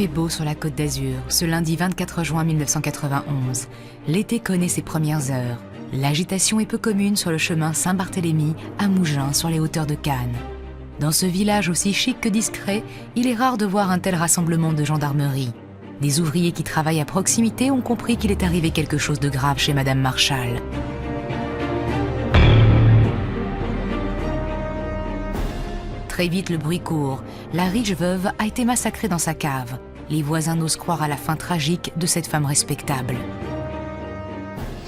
fait beau sur la Côte d'Azur, ce lundi 24 juin 1991. L'été connaît ses premières heures. L'agitation est peu commune sur le chemin Saint-Barthélemy à Mougins, sur les hauteurs de Cannes. Dans ce village aussi chic que discret, il est rare de voir un tel rassemblement de gendarmerie. Des ouvriers qui travaillent à proximité ont compris qu'il est arrivé quelque chose de grave chez Madame Marchal. Très vite, le bruit court. La riche veuve a été massacrée dans sa cave. Les voisins n'osent croire à la fin tragique de cette femme respectable.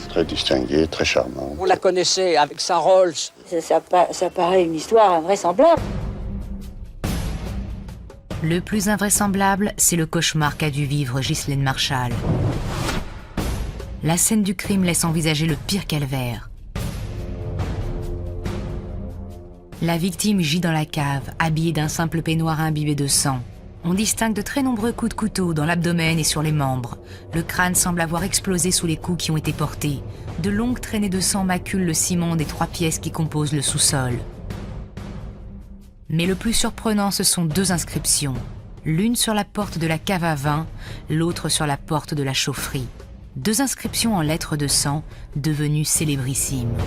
Très distinguée, très charmante. On la connaissait avec sa Rolls. Ça paraît une histoire invraisemblable. Le plus invraisemblable, c'est le cauchemar qu'a dû vivre Ghislaine Marchal. La scène du crime laisse envisager le pire calvaire. La victime gît dans la cave, habillée d'un simple peignoir imbibé de sang. On distingue de très nombreux coups de couteau dans l'abdomen et sur les membres. Le crâne semble avoir explosé sous les coups qui ont été portés. De longues traînées de sang maculent le ciment des 3 pièces qui composent le sous-sol. Mais le plus surprenant, ce sont 2 inscriptions. L'une sur la porte de la cave à vin, l'autre sur la porte de la chaufferie. 2 inscriptions en lettres de sang, devenues célébrissimes.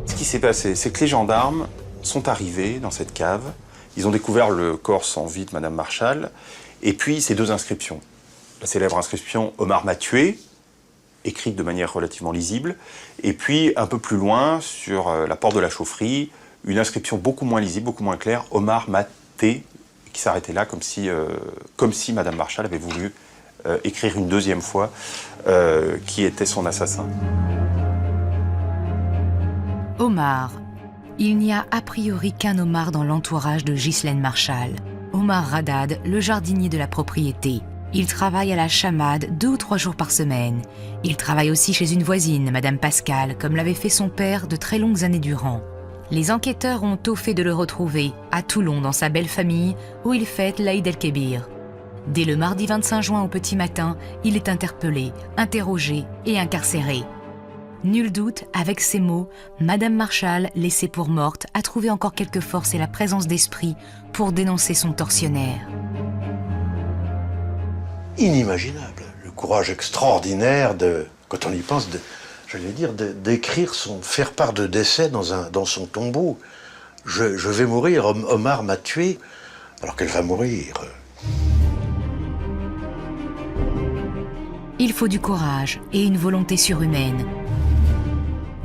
Ce qui s'est passé, c'est que les gendarmes sont arrivés dans cette cave. Ils ont découvert le corps sans vie de Madame Marchal, et puis ces 2 inscriptions. La célèbre inscription « Omar m'a tué », écrite de manière relativement lisible, et puis un peu plus loin, sur la porte de la chaufferie, une inscription beaucoup moins lisible, beaucoup moins claire, « Omar m'a té », qui s'arrêtait là comme si Madame Marchal avait voulu écrire une 2e fois qui était son assassin. Omar. Il n'y a a priori qu'un Omar dans l'entourage de Ghislaine Marchal. Omar Radad, le jardinier de la propriété. Il travaille à la chamade 2 ou 3 jours par semaine. Il travaille aussi chez une voisine, Madame Pascal, comme l'avait fait son père de très longues années durant. Les enquêteurs ont tôt fait de le retrouver, à Toulon, dans sa belle famille, où il fête l'Aïd el-Kébir. Dès le mardi 25 juin au petit matin, il est interpellé, interrogé et incarcéré. Nul doute, avec ces mots, Madame Marchal, laissée pour morte, a trouvé encore quelques forces et la présence d'esprit pour dénoncer son tortionnaire. Inimaginable, le courage extraordinaire quand on y pense, d'écrire faire part de décès dans son tombeau. Je vais mourir, Omar m'a tué, alors qu'elle va mourir. Il faut du courage et une volonté surhumaine.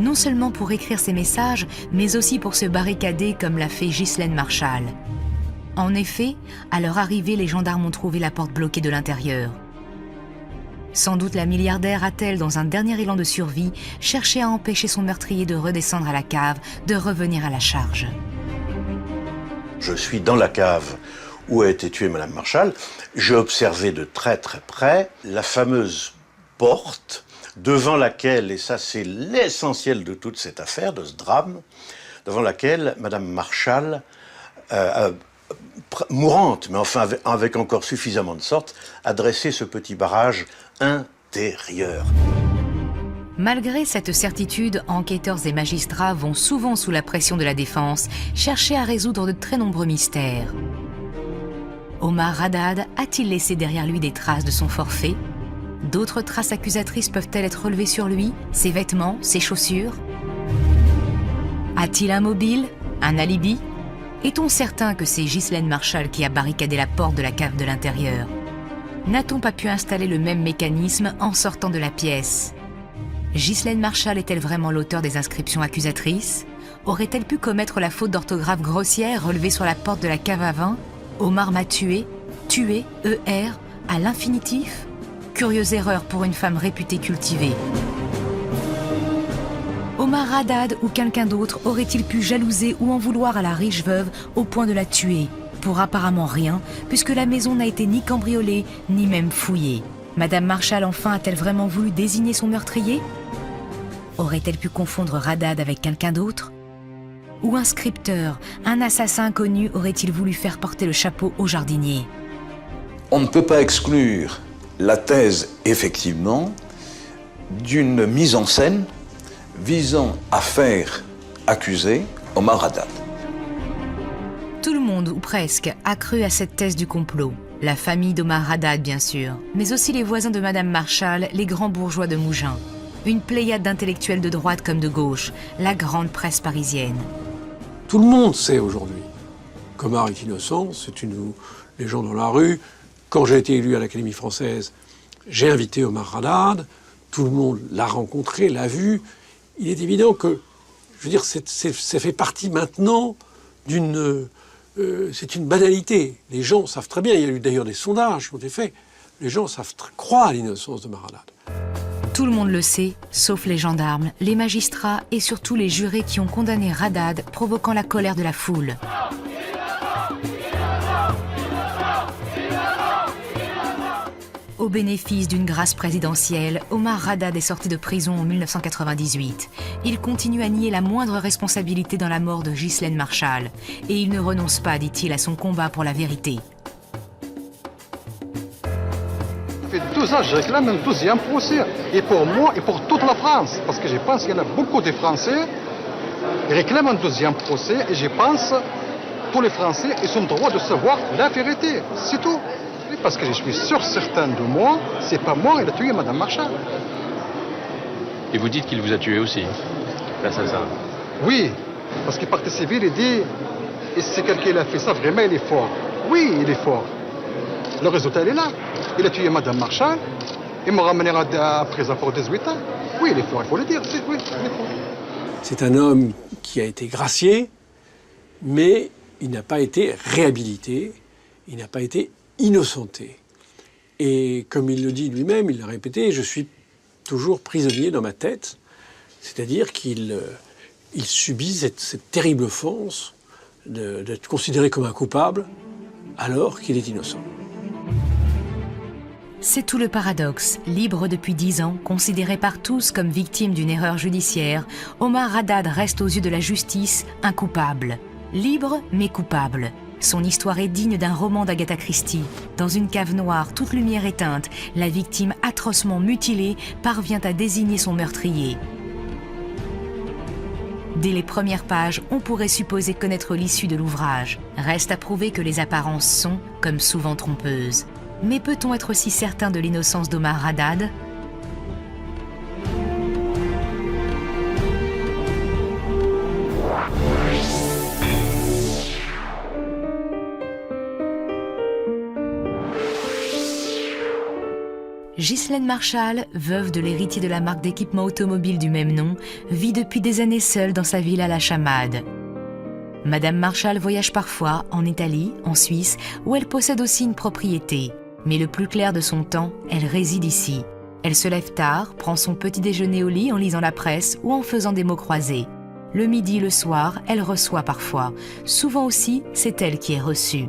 Non seulement pour écrire ces messages, mais aussi pour se barricader comme l'a fait Ghislaine Marchal. En effet, à leur arrivée, les gendarmes ont trouvé la porte bloquée de l'intérieur. Sans doute la milliardaire a-t-elle, dans un dernier élan de survie, cherché à empêcher son meurtrier de redescendre à la cave, de revenir à la charge. Je suis dans la cave où a été tuée Madame Marchal. J'ai observé de très très près la fameuse porte devant laquelle, et ça c'est l'essentiel de toute cette affaire, de ce drame, devant laquelle Madame Marchal, mourante, mais enfin avec encore suffisamment de sorte, a dressé ce petit barrage intérieur. Malgré cette certitude, enquêteurs et magistrats vont souvent, sous la pression de la défense, chercher à résoudre de très nombreux mystères. Omar Radad a-t-il laissé derrière lui des traces de son forfait ? D'autres traces accusatrices peuvent-elles être relevées sur lui, ses vêtements, ses chaussures? A-t-il un mobile, un alibi? Est-on certain que c'est Ghislaine Marchal qui a barricadé la porte de la cave de l'intérieur? N'a-t-on pas pu installer le même mécanisme en sortant de la pièce? Ghislaine Marchal est-elle vraiment l'auteur des inscriptions accusatrices? Aurait-elle pu commettre la faute d'orthographe grossière relevée sur la porte de la cave à vin? Omar m'a tué, ER, à l'infinitif? Curieuse erreur pour une femme réputée cultivée. Omar Radad ou quelqu'un d'autre aurait-il pu jalouser ou en vouloir à la riche veuve au point de la tuer? Pour apparemment rien, puisque la maison n'a été ni cambriolée, ni même fouillée. Madame Marchal, enfin, a-t-elle vraiment voulu désigner son meurtrier? Aurait-elle pu confondre Radad avec quelqu'un d'autre? Ou un scripteur, un assassin inconnu, aurait-il voulu faire porter le chapeau au jardinier? On ne peut pas exclure la thèse, effectivement, d'une mise en scène visant à faire accuser Omar Haddad. Tout le monde, ou presque, a cru à cette thèse du complot. La famille d'Omar Haddad, bien sûr, mais aussi les voisins de Madame Marshall, les grands bourgeois de Mougins. Une pléiade d'intellectuels de droite comme de gauche, la grande presse parisienne. Tout le monde sait aujourd'hui qu'Omar est innocent, c'est une légende dans la rue. Quand j'ai été élu à l'Académie française, j'ai invité Omar Haddad, tout le monde l'a rencontré, l'a vu. Il est évident que, je veux dire, ça fait partie maintenant d'une... c'est une banalité. Les gens savent très bien, il y a eu d'ailleurs des sondages qui ont été faits, les gens croient à l'innocence d'Omar Haddad. Tout le monde le sait, sauf les gendarmes, les magistrats et surtout les jurés qui ont condamné Haddad, provoquant la colère de la foule. Au bénéfice d'une grâce présidentielle, Omar Haddad est sorti de prison en 1998. Il continue à nier la moindre responsabilité dans la mort de Ghislaine Marshall. Et il ne renonce pas, dit-il, à son combat pour la vérité. Ça fait 2 ans, je réclame un 2e procès. Et pour moi et pour toute la France. Parce que je pense qu'il y en a beaucoup de Français qui réclament un 2e procès. Et je pense que tous les Français ils ont le droit de savoir la vérité. C'est tout. Parce que je suis sûr, certain de moi, c'est pas moi qui a tué Madame Marshall. Et vous dites qu'il vous a tué aussi, l'assassin? Oui, parce que partie civile, il dit, et si quelqu'un a fait ça, vraiment, il est fort. Oui, il est fort. Le résultat, il est là. Il a tué Madame Marshall, il me ramènera à prison pour 18 ans. Oui, il est fort, il faut le dire. Oui, il est fort. C'est un homme qui a été gracié, mais il n'a pas été réhabilité, il n'a pas été innocenté. Et comme il le dit lui-même, il l'a répété, je suis toujours prisonnier dans ma tête, c'est-à-dire qu'il subit cette terrible offense d'être considéré comme un coupable alors qu'il est innocent. C'est tout le paradoxe. Libre depuis 10 ans, considéré par tous comme victime d'une erreur judiciaire, Omar Haddad reste aux yeux de la justice un coupable. Libre mais coupable. Son histoire est digne d'un roman d'Agatha Christie. Dans une cave noire, toute lumière éteinte, la victime atrocement mutilée parvient à désigner son meurtrier. Dès les premières pages, on pourrait supposer connaître l'issue de l'ouvrage. Reste à prouver que les apparences sont, comme souvent, trompeuses. Mais peut-on être aussi certain de l'innocence d'Omar Haddad ? Ghislaine Marshall, veuve de l'héritier de la marque d'équipement automobile du même nom, vit depuis des années seule dans sa villa La Chamade. Madame Marshall voyage parfois en Italie, en Suisse, où elle possède aussi une propriété. Mais le plus clair de son temps, elle réside ici. Elle se lève tard, prend son petit déjeuner au lit en lisant la presse ou en faisant des mots croisés. Le midi, le soir, elle reçoit parfois. Souvent aussi, c'est elle qui est reçue.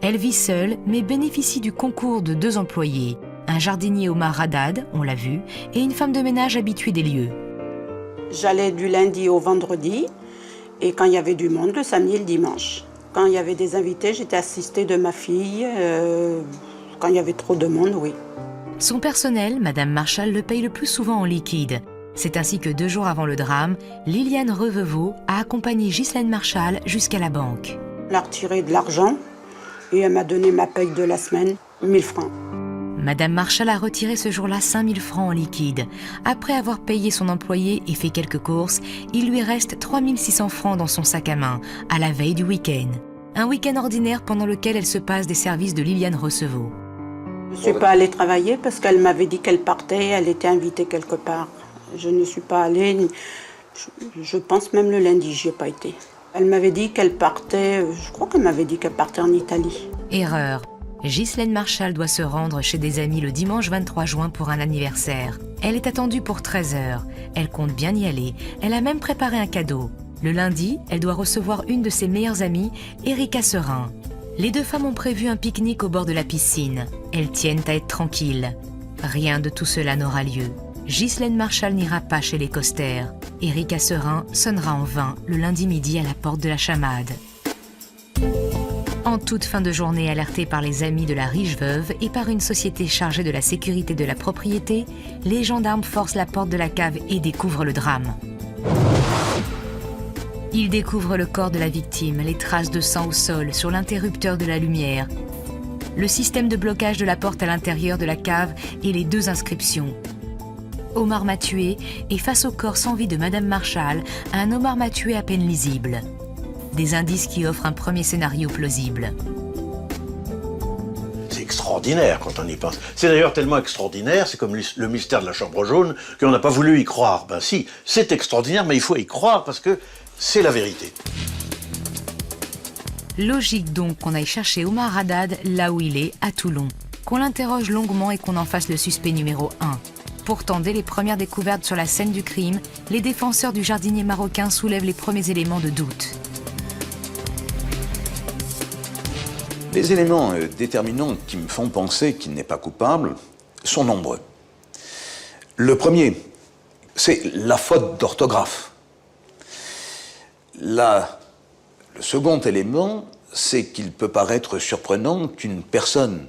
Elle vit seule, mais bénéficie du concours de 2 employés. Un jardinier Omar Haddad, on l'a vu, et une femme de ménage habituée des lieux. J'allais du lundi au vendredi, et quand il y avait du monde, le samedi et le dimanche. Quand il y avait des invités, j'étais assistée de ma fille. Quand il y avait trop de monde, oui. Son personnel, Madame Marshall, le paye le plus souvent en liquide. C'est ainsi que 2 jours avant le drame, Liliane Revevaux a accompagné Ghislaine Marshall jusqu'à la banque. Elle a retiré de l'argent, et elle m'a donné ma paye de la semaine, 1000 francs. Madame Marshall a retiré ce jour-là 5000 francs en liquide. Après avoir payé son employé et fait quelques courses, il lui reste 3600 francs dans son sac à main, à la veille du week-end. Un week-end ordinaire pendant lequel elle se passe des services de Liliane Revevaux. Je ne suis pas allée travailler parce qu'elle m'avait dit qu'elle partait, elle était invitée quelque part. Je ne suis pas allée, je pense même le lundi, j'y ai pas été. Elle m'avait dit qu'elle partait, je crois qu'elle m'avait dit qu'elle partait en Italie. Erreur. Ghislaine Marshall doit se rendre chez des amis le dimanche 23 juin pour un anniversaire. Elle est attendue pour 13h. Elle compte bien y aller. Elle a même préparé un cadeau. Le lundi, elle doit recevoir une de ses meilleures amies, Erika Serin. Les 2 femmes ont prévu un pique-nique au bord de la piscine. Elles tiennent à être tranquilles. Rien de tout cela n'aura lieu. Ghislaine Marshall n'ira pas chez les Costers. Erika Serin sonnera en vain le lundi midi à la porte de la Chamade. En toute fin de journée, alertée par les amis de la riche veuve et par une société chargée de la sécurité de la propriété, les gendarmes forcent la porte de la cave et découvrent le drame. Il découvre le corps de la victime, les traces de sang au sol, sur l'interrupteur de la lumière, le système de blocage de la porte à l'intérieur de la cave et les 2 inscriptions. Omar m'a tué et face au corps sans vie de Madame Marshall, un Omar m'a tué à peine lisible. Des indices qui offrent un premier scénario plausible. C'est extraordinaire quand on y pense. C'est d'ailleurs tellement extraordinaire, c'est comme le mystère de la chambre jaune, qu'on n'a pas voulu y croire. Ben si, c'est extraordinaire, mais il faut y croire parce que c'est la vérité. Logique donc qu'on aille chercher Omar Haddad là où il est, à Toulon, qu'on l'interroge longuement et qu'on en fasse le suspect numéro 1. Pourtant, dès les premières découvertes sur la scène du crime, les défenseurs du jardinier marocain soulèvent les premiers éléments de doute. Les éléments déterminants qui me font penser qu'il n'est pas coupable sont nombreux. Le premier, c'est la faute d'orthographe. Le second élément, c'est qu'il peut paraître surprenant qu'une personne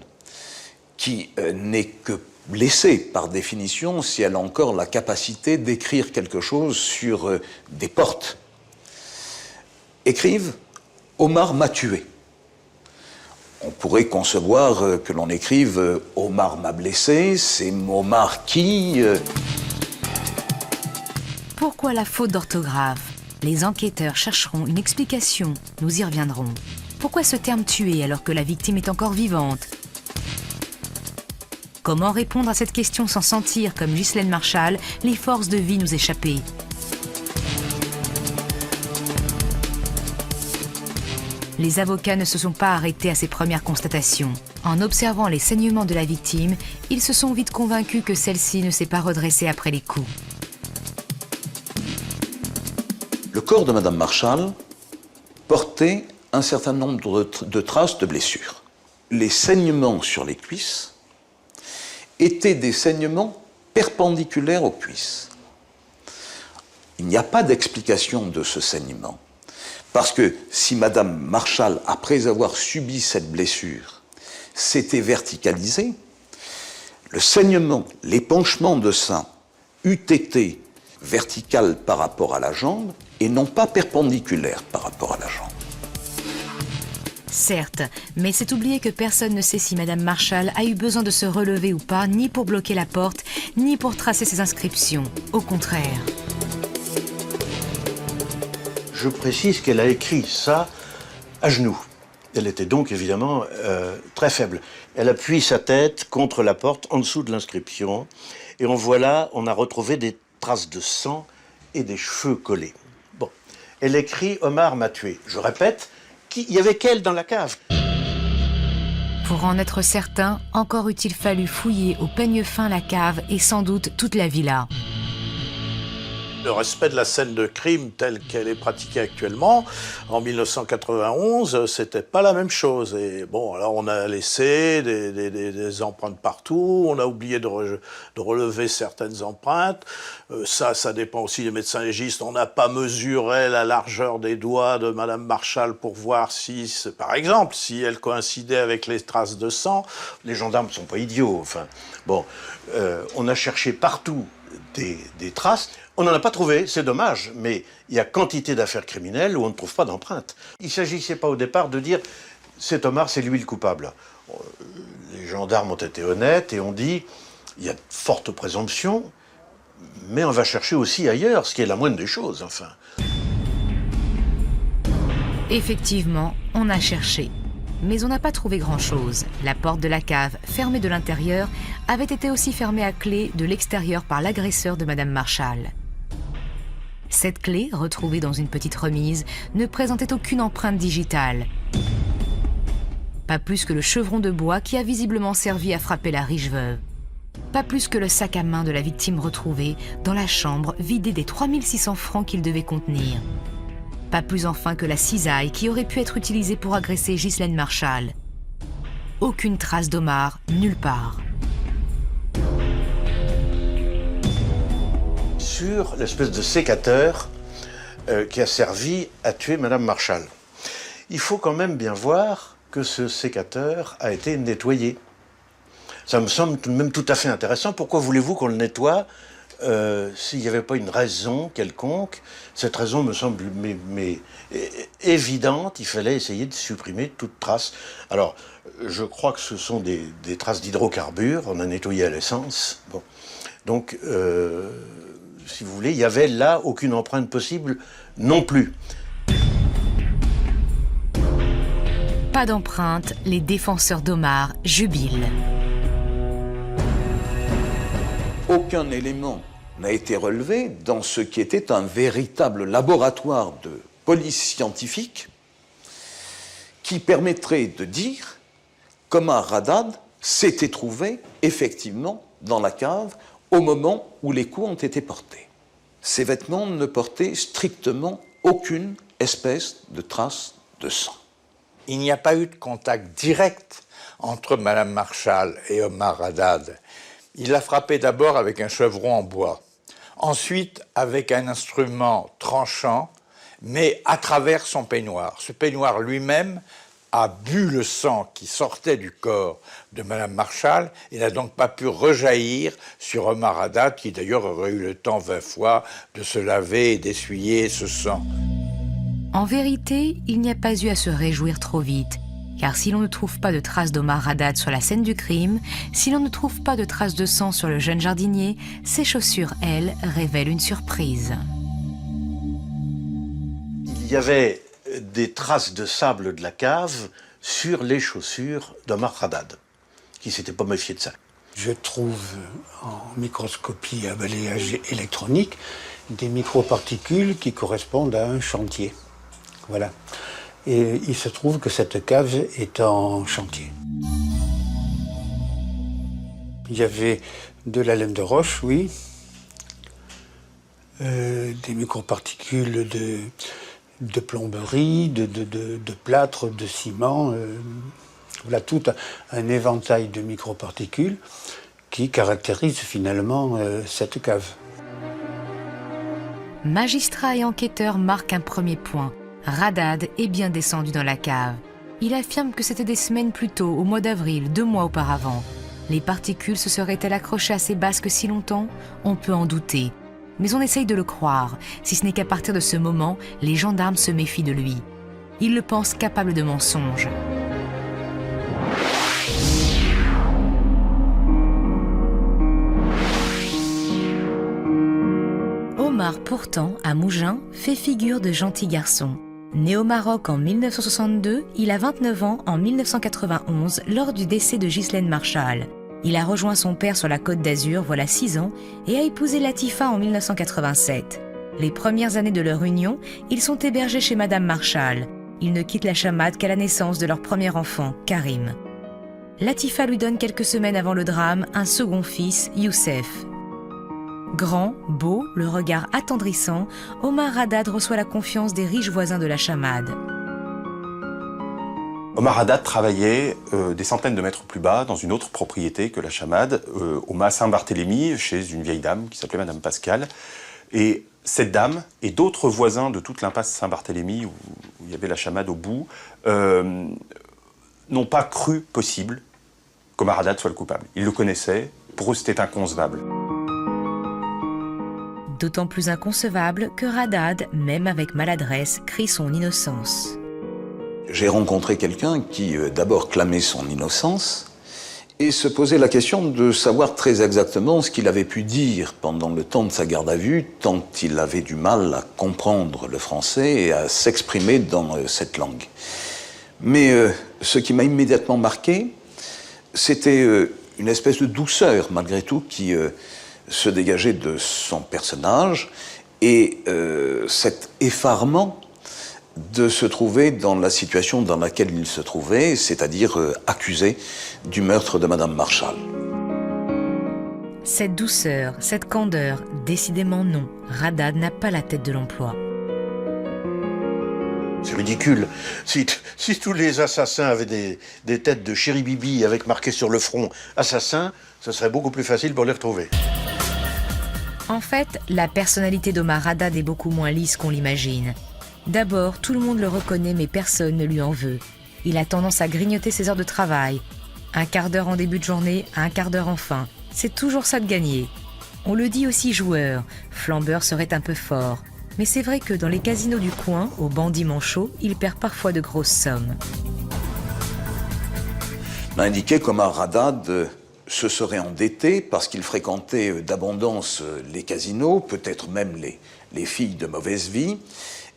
qui n'est que blessée par définition, si elle a encore la capacité d'écrire quelque chose sur des portes, écrive « Omar m'a tué ». On pourrait concevoir que l'on écrive « Omar m'a blessé », c'est Omar qui... Pourquoi la faute d'orthographe? Les enquêteurs chercheront une explication, nous y reviendrons. Pourquoi ce terme « tuer » alors que la victime est encore vivante? Comment répondre à cette question sans sentir, comme Ghislaine Marshall, les forces de vie nous échapper? Les avocats ne se sont pas arrêtés à ces premières constatations. En observant les saignements de la victime, ils se sont vite convaincus que celle-ci ne s'est pas redressée après les coups. Le corps de Madame Marshall portait un certain nombre de traces de blessures. Les saignements sur les cuisses étaient des saignements perpendiculaires aux cuisses. Il n'y a pas d'explication de ce saignement. Parce que si Madame Marshall, après avoir subi cette blessure, s'était verticalisée, le saignement, l'épanchement de sang eût été vertical par rapport à la jambe et non pas perpendiculaire par rapport à la jambe. Certes, mais c'est oublier que personne ne sait si Madame Marshall a eu besoin de se relever ou pas, ni pour bloquer la porte, ni pour tracer ses inscriptions. Au contraire. Je précise qu'elle a écrit ça à genoux. Elle était donc évidemment très faible. Elle appuie sa tête contre la porte en dessous de l'inscription et on a retrouvé des traces de sang et des cheveux collés. Bon, elle écrit « Omar m'a tué ». Je répète, il y avait qu'elle dans la cave. Pour en être certain, encore eût-il fallu fouiller au peigne fin la cave et sans doute toute la villa. Le respect de la scène de crime telle qu'elle est pratiquée actuellement, en 1991, c'était pas la même chose. Et bon, alors on a laissé des empreintes partout, on a oublié de relever certaines empreintes. Ça dépend aussi des médecins légistes. On n'a pas mesuré la largeur des doigts de Madame Marshall pour voir si, par exemple, si elle coïncidait avec les traces de sang. Les gendarmes ne sont pas idiots. Enfin, bon, on a cherché partout des traces. On n'en a pas trouvé, c'est dommage, mais il y a quantité d'affaires criminelles où on ne trouve pas d'empreintes. Il ne s'agissait pas au départ de dire « cet Omar, c'est lui le coupable ». Les gendarmes ont été honnêtes et ont dit « il y a de fortes présomptions, mais on va chercher aussi ailleurs, ce qui est la moindre des choses, enfin ». Effectivement, on a cherché. Mais on n'a pas trouvé grand-chose. La porte de la cave, fermée de l'intérieur, avait été aussi fermée à clé de l'extérieur par l'agresseur de Madame Marshall. Cette clé, retrouvée dans une petite remise, ne présentait aucune empreinte digitale. Pas plus que le chevron de bois qui a visiblement servi à frapper la riche veuve. Pas plus que le sac à main de la victime retrouvé dans la chambre vidée des 3600 francs qu'il devait contenir. Pas plus enfin que la cisaille qui aurait pu être utilisée pour agresser Ghislaine Marshall. Aucune trace d'Omar, nulle part. Sur l'espèce de sécateur qui a servi à tuer Madame Marshall. Il faut quand même bien voir que ce sécateur a été nettoyé. Ça me semble tout de même tout à fait intéressant. Pourquoi voulez-vous qu'on le nettoie s'il n'y avait pas une raison quelconque. Cette raison me semble évidente, il fallait essayer de supprimer toute trace. Alors, je crois que ce sont des traces d'hydrocarbures, on a nettoyé à l'essence. Bon. Donc, si vous voulez, il n'y avait là aucune empreinte possible non plus. Pas d'empreinte, les défenseurs d'Omar jubilent. Aucun élément n'a été relevé dans ce qui était un véritable laboratoire de police scientifique qui permettrait de dire qu'Omar Haddad s'était trouvé effectivement dans la cave au moment où les coups ont été portés. Ces vêtements ne portaient strictement aucune espèce de trace de sang. Il n'y a pas eu de contact direct entre Mme Marshall et Omar Haddad. Il l'a frappé d'abord avec un chevron en bois, ensuite avec un instrument tranchant, mais à travers son peignoir. Ce peignoir lui-même a bu le sang qui sortait du corps de Mme Marshall et n'a donc pas pu rejaillir sur Omar Haddad, qui d'ailleurs aurait eu le temps 20 fois de se laver et d'essuyer ce sang. En vérité, il n'y a pas eu à se réjouir trop vite. Car si l'on ne trouve pas de traces d'Omar Haddad sur la scène du crime, si l'on ne trouve pas de traces de sang sur le jeune jardinier, ses chaussures, elles, révèlent une surprise. Il y avait des traces de sable de la cave sur les chaussures d'Omar Haddad, qui ne s'était pas méfié de ça. Je trouve en microscopie à balayage électronique des microparticules qui correspondent à un chantier. Voilà. Et il se trouve que cette cave est en chantier. Il y avait de la laine de roche, oui, des microparticules de plomberie, de plâtre, de ciment, voilà tout un éventail de microparticules qui caractérise finalement cette cave. Magistrats et enquêteurs marquent un premier point. Haddad est bien descendu dans la cave. Il affirme que c'était des semaines plus tôt, au mois d'avril, 2 mois auparavant. Les particules se seraient-elles accrochées à ses basques si longtemps? On peut en douter. Mais on essaye de le croire, si ce n'est qu'à partir de ce moment, les gendarmes se méfient de lui. Ils le pensent capable de mensonges. Omar, pourtant, à Mougins, fait figure de gentil garçon. Né au Maroc en 1962, il a 29 ans en 1991 lors du décès de Ghislaine Marshall. Il a rejoint son père sur la Côte d'Azur voilà 6 ans et a épousé Latifa en 1987. Les premières années de leur union, ils sont hébergés chez Madame Marshall. Ils ne quittent la chamade qu'à la naissance de leur premier enfant, Karim. Latifa lui donne quelques semaines avant le drame un second fils, Youssef. Grand, beau, le regard attendrissant, Omar Haddad reçoit la confiance des riches voisins de la chamade. Omar Haddad travaillait des centaines de mètres plus bas dans une autre propriété que la chamade, au mas Saint-Barthélemy, chez une vieille dame qui s'appelait Madame Pascal. Et cette dame et d'autres voisins de toute l'impasse Saint-Barthélemy, où il y avait la chamade au bout, n'ont pas cru possible qu'Omar Haddad soit le coupable. Ils le connaissaient, pour eux c'était inconcevable. D'autant plus inconcevable que Haddad, même avec maladresse, crie son innocence. J'ai rencontré quelqu'un qui d'abord clamait son innocence et se posait la question de savoir très exactement ce qu'il avait pu dire pendant le temps de sa garde à vue, tant il avait du mal à comprendre le français et à s'exprimer dans cette langue. Mais ce qui m'a immédiatement marqué, c'était une espèce de douceur, malgré tout, qui se dégageait de son personnage et cet effarement de se trouver dans la situation dans laquelle il se trouvait, c'est-à-dire accusé du meurtre de Madame Marshall. Cette douceur, cette candeur, décidément non, Haddad n'a pas la tête de l'emploi. C'est ridicule. Si tous les assassins avaient des têtes de chéri Bibi avec marqué sur le front « assassin », ce serait beaucoup plus facile pour les retrouver. En fait, la personnalité d'Omar Haddad est beaucoup moins lisse qu'on l'imagine. D'abord, tout le monde le reconnaît mais personne ne lui en veut. Il a tendance à grignoter ses heures de travail. Un quart d'heure en début de journée, un quart d'heure en fin. C'est toujours ça de gagné. On le dit aussi joueur, flambeur serait un peu fort. Mais c'est vrai que dans les casinos du coin, aux bandits manchots, il perd parfois de grosses sommes. On a indiqué qu'Omar Haddad se serait endetté parce qu'il fréquentait d'abondance les casinos, peut-être même les filles de mauvaise vie,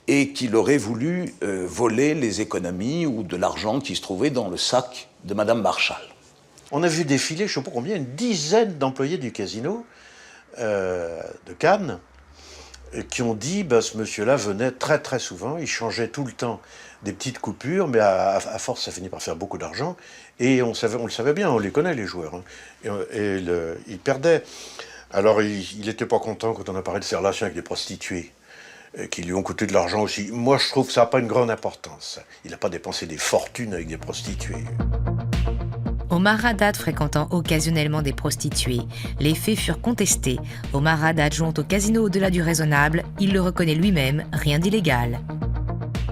et qu'il aurait voulu voler les économies ou de l'argent qui se trouvait dans le sac de Madame Marshall. On a vu défiler, je ne sais pas combien, une dizaine d'employés du casino de Cannes qui ont dit ce monsieur-là venait très très souvent, il changeait tout le temps des petites coupures, mais à force ça finit par faire beaucoup d'argent, et on le savait bien, on les connaît les joueurs, hein. Il perdait. Alors il n'était pas content quand on a parlé de ses relations avec des prostituées, qui lui ont coûté de l'argent aussi. Moi je trouve que ça n'a pas une grande importance, il n'a pas dépensé des fortunes avec des prostituées. Omar Haddad fréquentant occasionnellement des prostituées. Les faits furent contestés. Omar Haddad jouant au casino au-delà du raisonnable, il le reconnaît lui-même, rien d'illégal.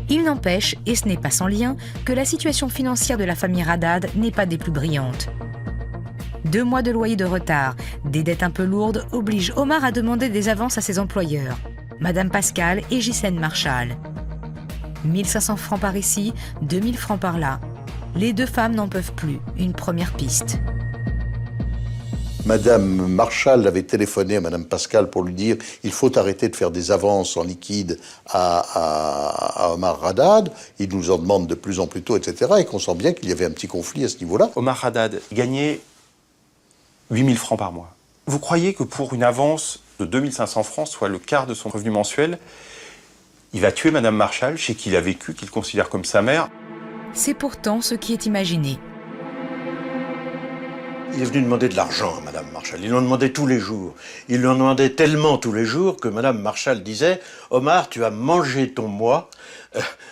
Il n'empêche, et ce n'est pas sans lien, que la situation financière de la famille Haddad n'est pas des plus brillantes. 2 mois de loyer de retard, des dettes un peu lourdes obligent Omar à demander des avances à ses employeurs, Madame Pascal et Ghislaine Marshall. 1500 francs par ici, 2000 francs par là. Les 2 femmes n'en peuvent plus. Une première piste. Madame Marshall avait téléphoné à Madame Pascal pour lui dire il faut arrêter de faire des avances en liquide à Omar Haddad. Il nous en demande de plus en plus tôt, etc. Et qu'on sent bien qu'il y avait un petit conflit à ce niveau-là. Omar Haddad gagnait 8000 francs par mois. Vous croyez que pour une avance de 2500 francs, soit le quart de son revenu mensuel, il va tuer Madame Marshall, chez qui il a vécu, qu'il considère comme sa mère? C'est pourtant ce qui est imaginé. Il est venu demander de l'argent à Madame Marshall. Il lui en demandait tous les jours. Il lui en demandait tellement tous les jours que Madame Marshall disait « Omar, tu as mangé ton mois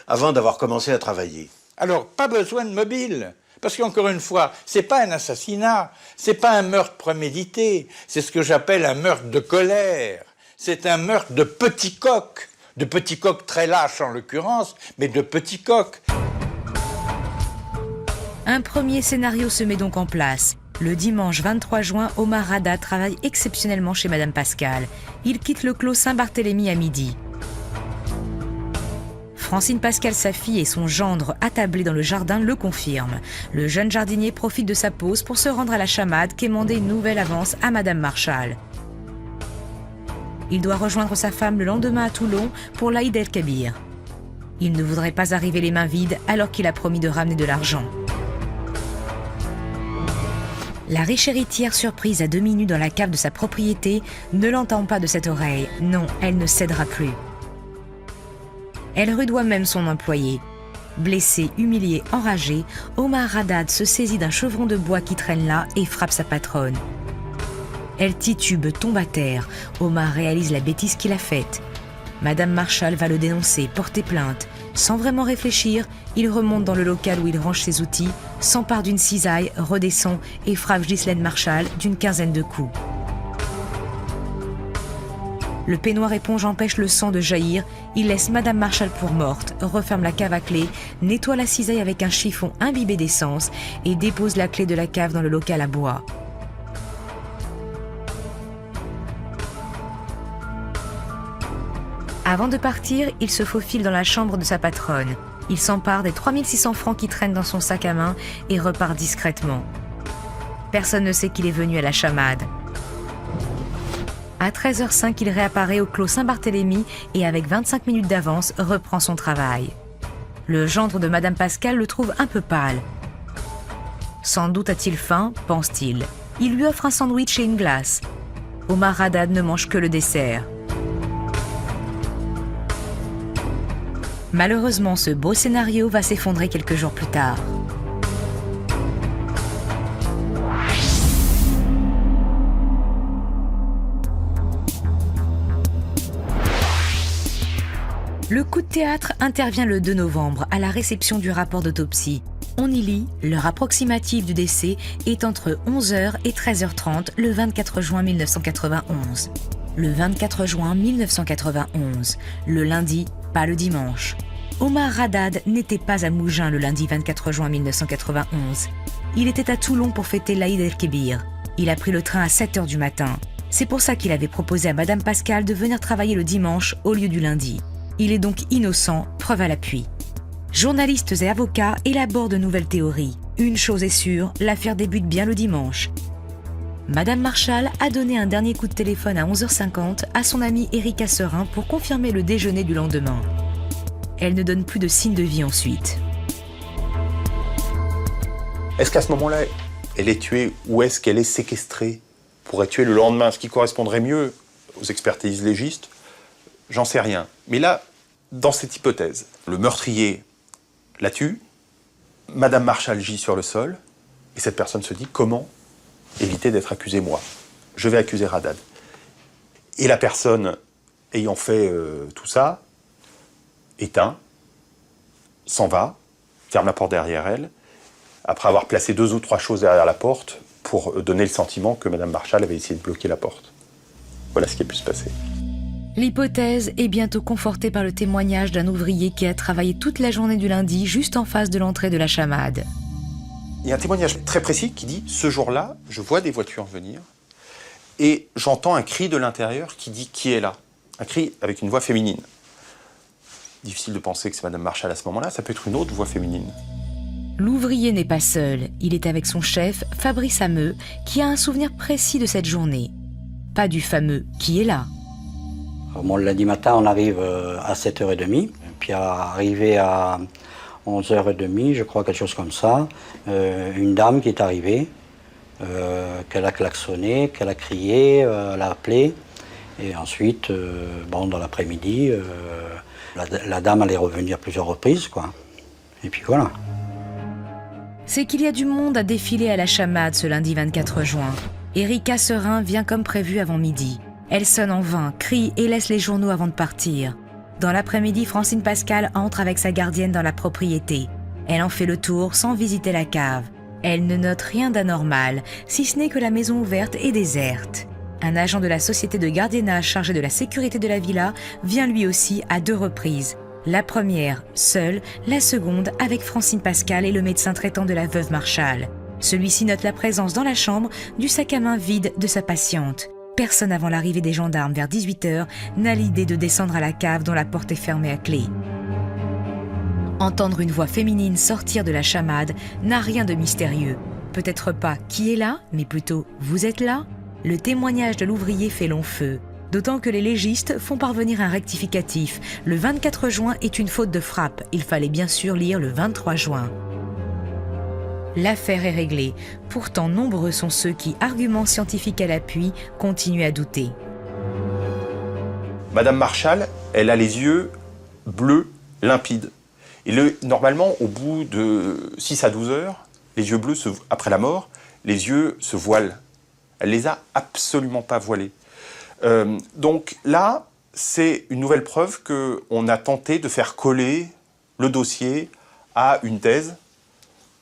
avant d'avoir commencé à travailler. » Alors, pas besoin de mobile. Parce qu'encore une fois, c'est pas un assassinat, c'est pas un meurtre prémédité, c'est ce que j'appelle un meurtre de colère. C'est un meurtre de petit coq très lâche en l'occurrence, mais de petit coq. Un premier scénario se met donc en place. Le dimanche 23 juin, Omar Haddad travaille exceptionnellement chez Madame Pascal. Il quitte le clos Saint-Barthélemy à midi. Francine Pascal, sa fille, et son gendre attablés dans le jardin le confirment. Le jeune jardinier profite de sa pause pour se rendre à la chamade, quémander une nouvelle avance à Madame Marshall. Il doit rejoindre sa femme le lendemain à Toulon pour l'Aïd el-Kébir. Il ne voudrait pas arriver les mains vides alors qu'il a promis de ramener de l'argent. La riche héritière, surprise à demi nue dans la cave de sa propriété, ne l'entend pas de cette oreille. Non, elle ne cédera plus. Elle rudoie même son employé. Blessé, humilié, enragé, Omar Haddad se saisit d'un chevron de bois qui traîne là et frappe sa patronne. Elle titube, tombe à terre. Omar réalise la bêtise qu'il a faite. Madame Marshall va le dénoncer, porter plainte. Sans vraiment réfléchir, il remonte dans le local où il range ses outils, s'empare d'une cisaille, redescend et frappe Ghislaine Marshall d'une quinzaine de coups. Le peignoir éponge empêche le sang de jaillir, il laisse Madame Marshall pour morte, referme la cave à clé, nettoie la cisaille avec un chiffon imbibé d'essence et dépose la clé de la cave dans le local à bois. Avant de partir, il se faufile dans la chambre de sa patronne. Il s'empare des 3600 francs qui traînent dans son sac à main et repart discrètement. Personne ne sait qu'il est venu à la chamade. À 13h05, il réapparaît au clos Saint-Barthélemy et avec 25 minutes d'avance, reprend son travail. Le gendre de Madame Pascal le trouve un peu pâle. Sans doute a-t-il faim, pense-t-il. Il lui offre un sandwich et une glace. Omar Haddad ne mange que le dessert. Malheureusement, ce beau scénario va s'effondrer quelques jours plus tard. Le coup de théâtre intervient le 2 novembre à la réception du rapport d'autopsie. On y lit « L'heure approximative du décès est entre 11h et 13h30 le 24 juin 1991. » Le 24 juin 1991, le lundi, pas le dimanche. Omar Haddad n'était pas à Mougins le lundi 24 juin 1991. Il était à Toulon pour fêter l'Aïd el-Kébir. Il a pris le train à 7h du matin. C'est pour ça qu'il avait proposé à Madame Pascal de venir travailler le dimanche au lieu du lundi. Il est donc innocent, preuve à l'appui. Journalistes et avocats élaborent de nouvelles théories. Une chose est sûre, l'affaire débute bien le dimanche. Madame Marchal a donné un dernier coup de téléphone à 11h50 à son ami Erika Serin pour confirmer le déjeuner du lendemain. Elle ne donne plus de signe de vie ensuite. Est-ce qu'à ce moment-là, elle est tuée ou est-ce qu'elle est séquestrée pour être tuée le lendemain, ce qui correspondrait mieux aux expertises légistes? J'en sais rien. Mais là, dans cette hypothèse, le meurtrier la tue, Madame Marchal gît sur le sol, et cette personne se dit comment éviter d'être accusé moi. Je vais accuser Radad. Et la personne ayant fait tout ça, éteint, s'en va, ferme la porte derrière elle, après avoir placé 2 ou 3 choses derrière la porte pour donner le sentiment que Madame Marchal avait essayé de bloquer la porte. Voilà ce qui a pu se passer. L'hypothèse est bientôt confortée par le témoignage d'un ouvrier qui a travaillé toute la journée du lundi juste en face de l'entrée de la chamade. Il y a un témoignage très précis qui dit « Ce jour-là, je vois des voitures venir et j'entends un cri de l'intérieur qui dit « Qui est là ?» Un cri avec une voix féminine. Difficile de penser que c'est Madame Marchal à ce moment-là, ça peut être une autre voix féminine. L'ouvrier n'est pas seul, il est avec son chef, Fabrice Hameux, qui a un souvenir précis de cette journée. Pas du fameux « Qui est là ?» Bon, le lundi matin, on arrive à 7h30, puis arrivé à 11h30, je crois, quelque chose comme ça, une dame qui est arrivée, qu'elle a klaxonné, qu'elle a crié, elle a appelé, et ensuite, bon, dans l'après-midi, la dame allait revenir plusieurs reprises, quoi. Et puis voilà. C'est qu'il y a du monde à défiler à la chamade ce lundi 24 juin. Erika Serin vient comme prévu avant midi. Elle sonne en vain, crie et laisse les journaux avant de partir. Dans l'après-midi, Francine Pascal entre avec sa gardienne dans la propriété. Elle en fait le tour sans visiter la cave. Elle ne note rien d'anormal, si ce n'est que la maison ouverte est déserte. Un agent de la société de gardiennage chargé de la sécurité de la villa vient lui aussi à 2 reprises. La première, seule, la seconde avec Francine Pascal et le médecin traitant de la veuve Marchal. Celui-ci note la présence dans la chambre du sac à main vide de sa patiente. Personne avant l'arrivée des gendarmes vers 18h n'a l'idée de descendre à la cave dont la porte est fermée à clé. Entendre une voix féminine sortir de la chamade n'a rien de mystérieux. Peut-être pas « qui est là ?» mais plutôt « vous êtes là ?» Le témoignage de l'ouvrier fait long feu. D'autant que les légistes font parvenir un rectificatif. Le 24 juin est une faute de frappe. Il fallait bien sûr lire le 23 juin. L'affaire est réglée. Pourtant, nombreux sont ceux qui, arguments scientifiques à l'appui, continuent à douter. Madame Marchal, elle a les yeux bleus, limpides. Et normalement, au bout de 6 à 12 heures, les yeux bleus, après la mort, les yeux se voilent. Elle les a absolument pas voilés. Donc là, c'est une nouvelle preuve qu'on a tenté de faire coller le dossier à une thèse,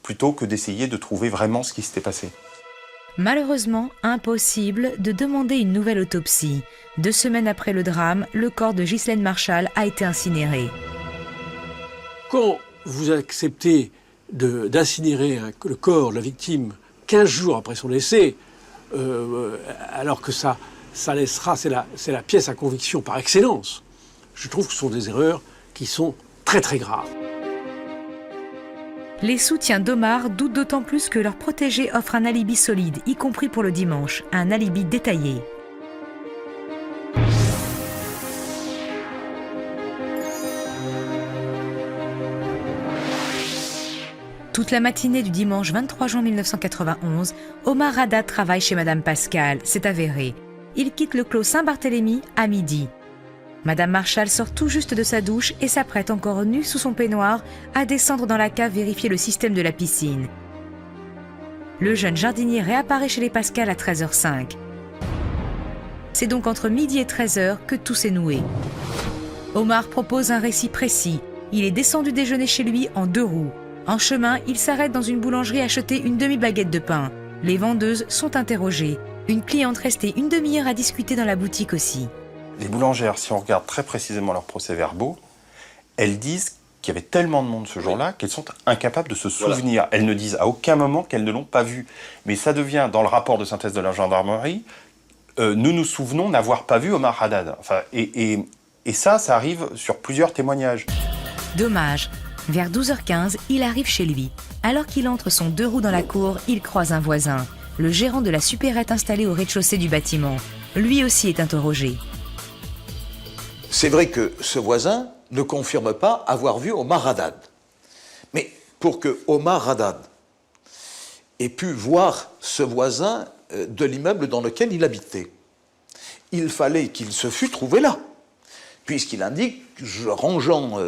plutôt que d'essayer de trouver vraiment ce qui s'était passé. Malheureusement, impossible de demander une nouvelle autopsie. 2 semaines après le drame, le corps de Ghislaine Marchal a été incinéré. Quand vous acceptez d'incinérer le corps de la victime 15 jours après son décès, alors que ça laissera, c'est la pièce à conviction par excellence, je trouve que ce sont des erreurs qui sont très très graves. Les soutiens d'Omar doutent d'autant plus que leur protégé offre un alibi solide, y compris pour le dimanche, un alibi détaillé. Toute la matinée du dimanche 23 juin 1991, Omar Radad travaille chez Madame Pascal, c'est avéré. Il quitte le clos Saint-Barthélemy à midi. Madame Marchal sort tout juste de sa douche et s'apprête encore nue sous son peignoir à descendre dans la cave vérifier le système de la piscine. Le jeune jardinier réapparaît chez les Pascal à 13h05. C'est donc entre midi et 13h que tout s'est noué. Omar propose un récit précis. Il est descendu déjeuner chez lui en 2 roues. En chemin, il s'arrête dans une boulangerie acheter une demi-baguette de pain. Les vendeuses sont interrogées. Une cliente restée une demi-heure à discuter dans la boutique aussi. Les boulangères, si on regarde très précisément leurs procès-verbaux, elles disent qu'il y avait tellement de monde ce jour-là qu'elles sont incapables de se souvenir. Voilà. Elles ne disent à aucun moment qu'elles ne l'ont pas vu. Mais ça devient, dans le rapport de synthèse de la gendarmerie, nous nous souvenons n'avoir pas vu Omar Haddad. Enfin, et ça arrive sur plusieurs témoignages. Dommage. Vers 12h15, il arrive chez lui. Alors qu'il entre son 2 roues dans la cour, il croise un voisin, le gérant de la supérette installée au rez-de-chaussée du bâtiment. Lui aussi est interrogé. C'est vrai que ce voisin ne confirme pas avoir vu Omar Haddad. Mais pour que Omar Haddad ait pu voir ce voisin de l'immeuble dans lequel il habitait, il fallait qu'il se fût trouvé là, puisqu'il indique, rangeant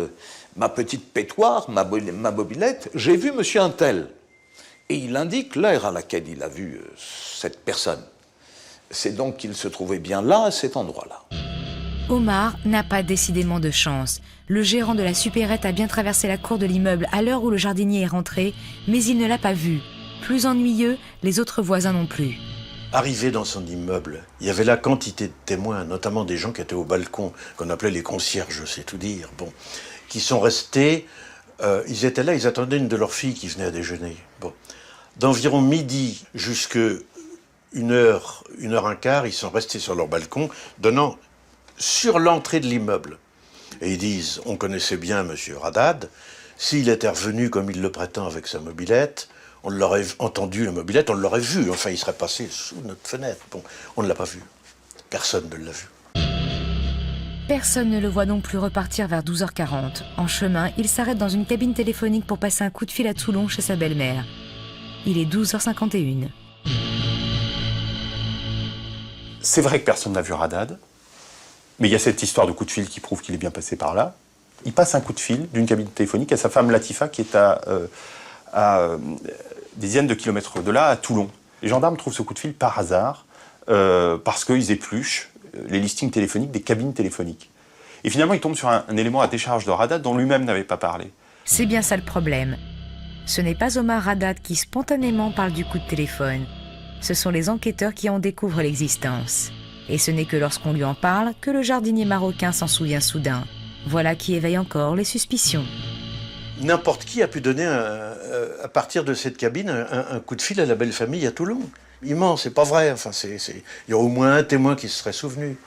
ma petite pétoire, ma mobilette, j'ai vu monsieur Untel. Et il indique l'heure à laquelle il a vu cette personne. C'est donc qu'il se trouvait bien là, à cet endroit-là. Omar n'a pas décidément de chance. Le gérant de la supérette a bien traversé la cour de l'immeuble à l'heure où le jardinier est rentré, mais il ne l'a pas vu. Plus ennuyeux, les autres voisins non plus. Arrivé dans son immeuble, il y avait la quantité de témoins, notamment des gens qui étaient au balcon, qu'on appelait les concierges, c'est tout dire, qui sont restés, ils étaient là, ils attendaient une de leurs filles qui venait à déjeuner. D'environ midi jusqu'à 1h, 1h15, ils sont restés sur leur balcon, donnant sur l'entrée de l'immeuble. Et ils disent, on connaissait bien M. Haddad, s'il était revenu comme il le prétend avec sa mobilette, on l'aurait entendu, la mobilette, on l'aurait vu, enfin il serait passé sous notre fenêtre. On ne l'a pas vu, personne ne l'a vu. Personne ne le voit non plus repartir vers 12h40. En chemin, il s'arrête dans une cabine téléphonique pour passer un coup de fil à Toulon chez sa belle-mère. Il est 12h51. C'est vrai que personne n'a vu Haddad, mais il y a cette histoire de coup de fil qui prouve qu'il est bien passé par là. Il passe un coup de fil d'une cabine téléphonique à sa femme Latifa qui est à des dizaines de kilomètres de là, à Toulon. Les gendarmes trouvent ce coup de fil par hasard parce qu'ils épluchent les listings téléphoniques des cabines téléphoniques. Et finalement, ils tombent sur un élément à décharge de Haddad dont lui-même n'avait pas parlé. C'est bien ça le problème. Ce n'est pas Omar Haddad qui spontanément parle du coup de téléphone. Ce sont les enquêteurs qui en découvrent l'existence. Et ce n'est que lorsqu'on lui en parle que le jardinier marocain s'en souvient soudain. Voilà qui éveille encore les suspicions. N'importe qui a pu donner, à partir de cette cabine, un coup de fil à la belle famille à Toulon. Il ment, c'est pas vrai. Enfin, il y a au moins un témoin qui se serait souvenu.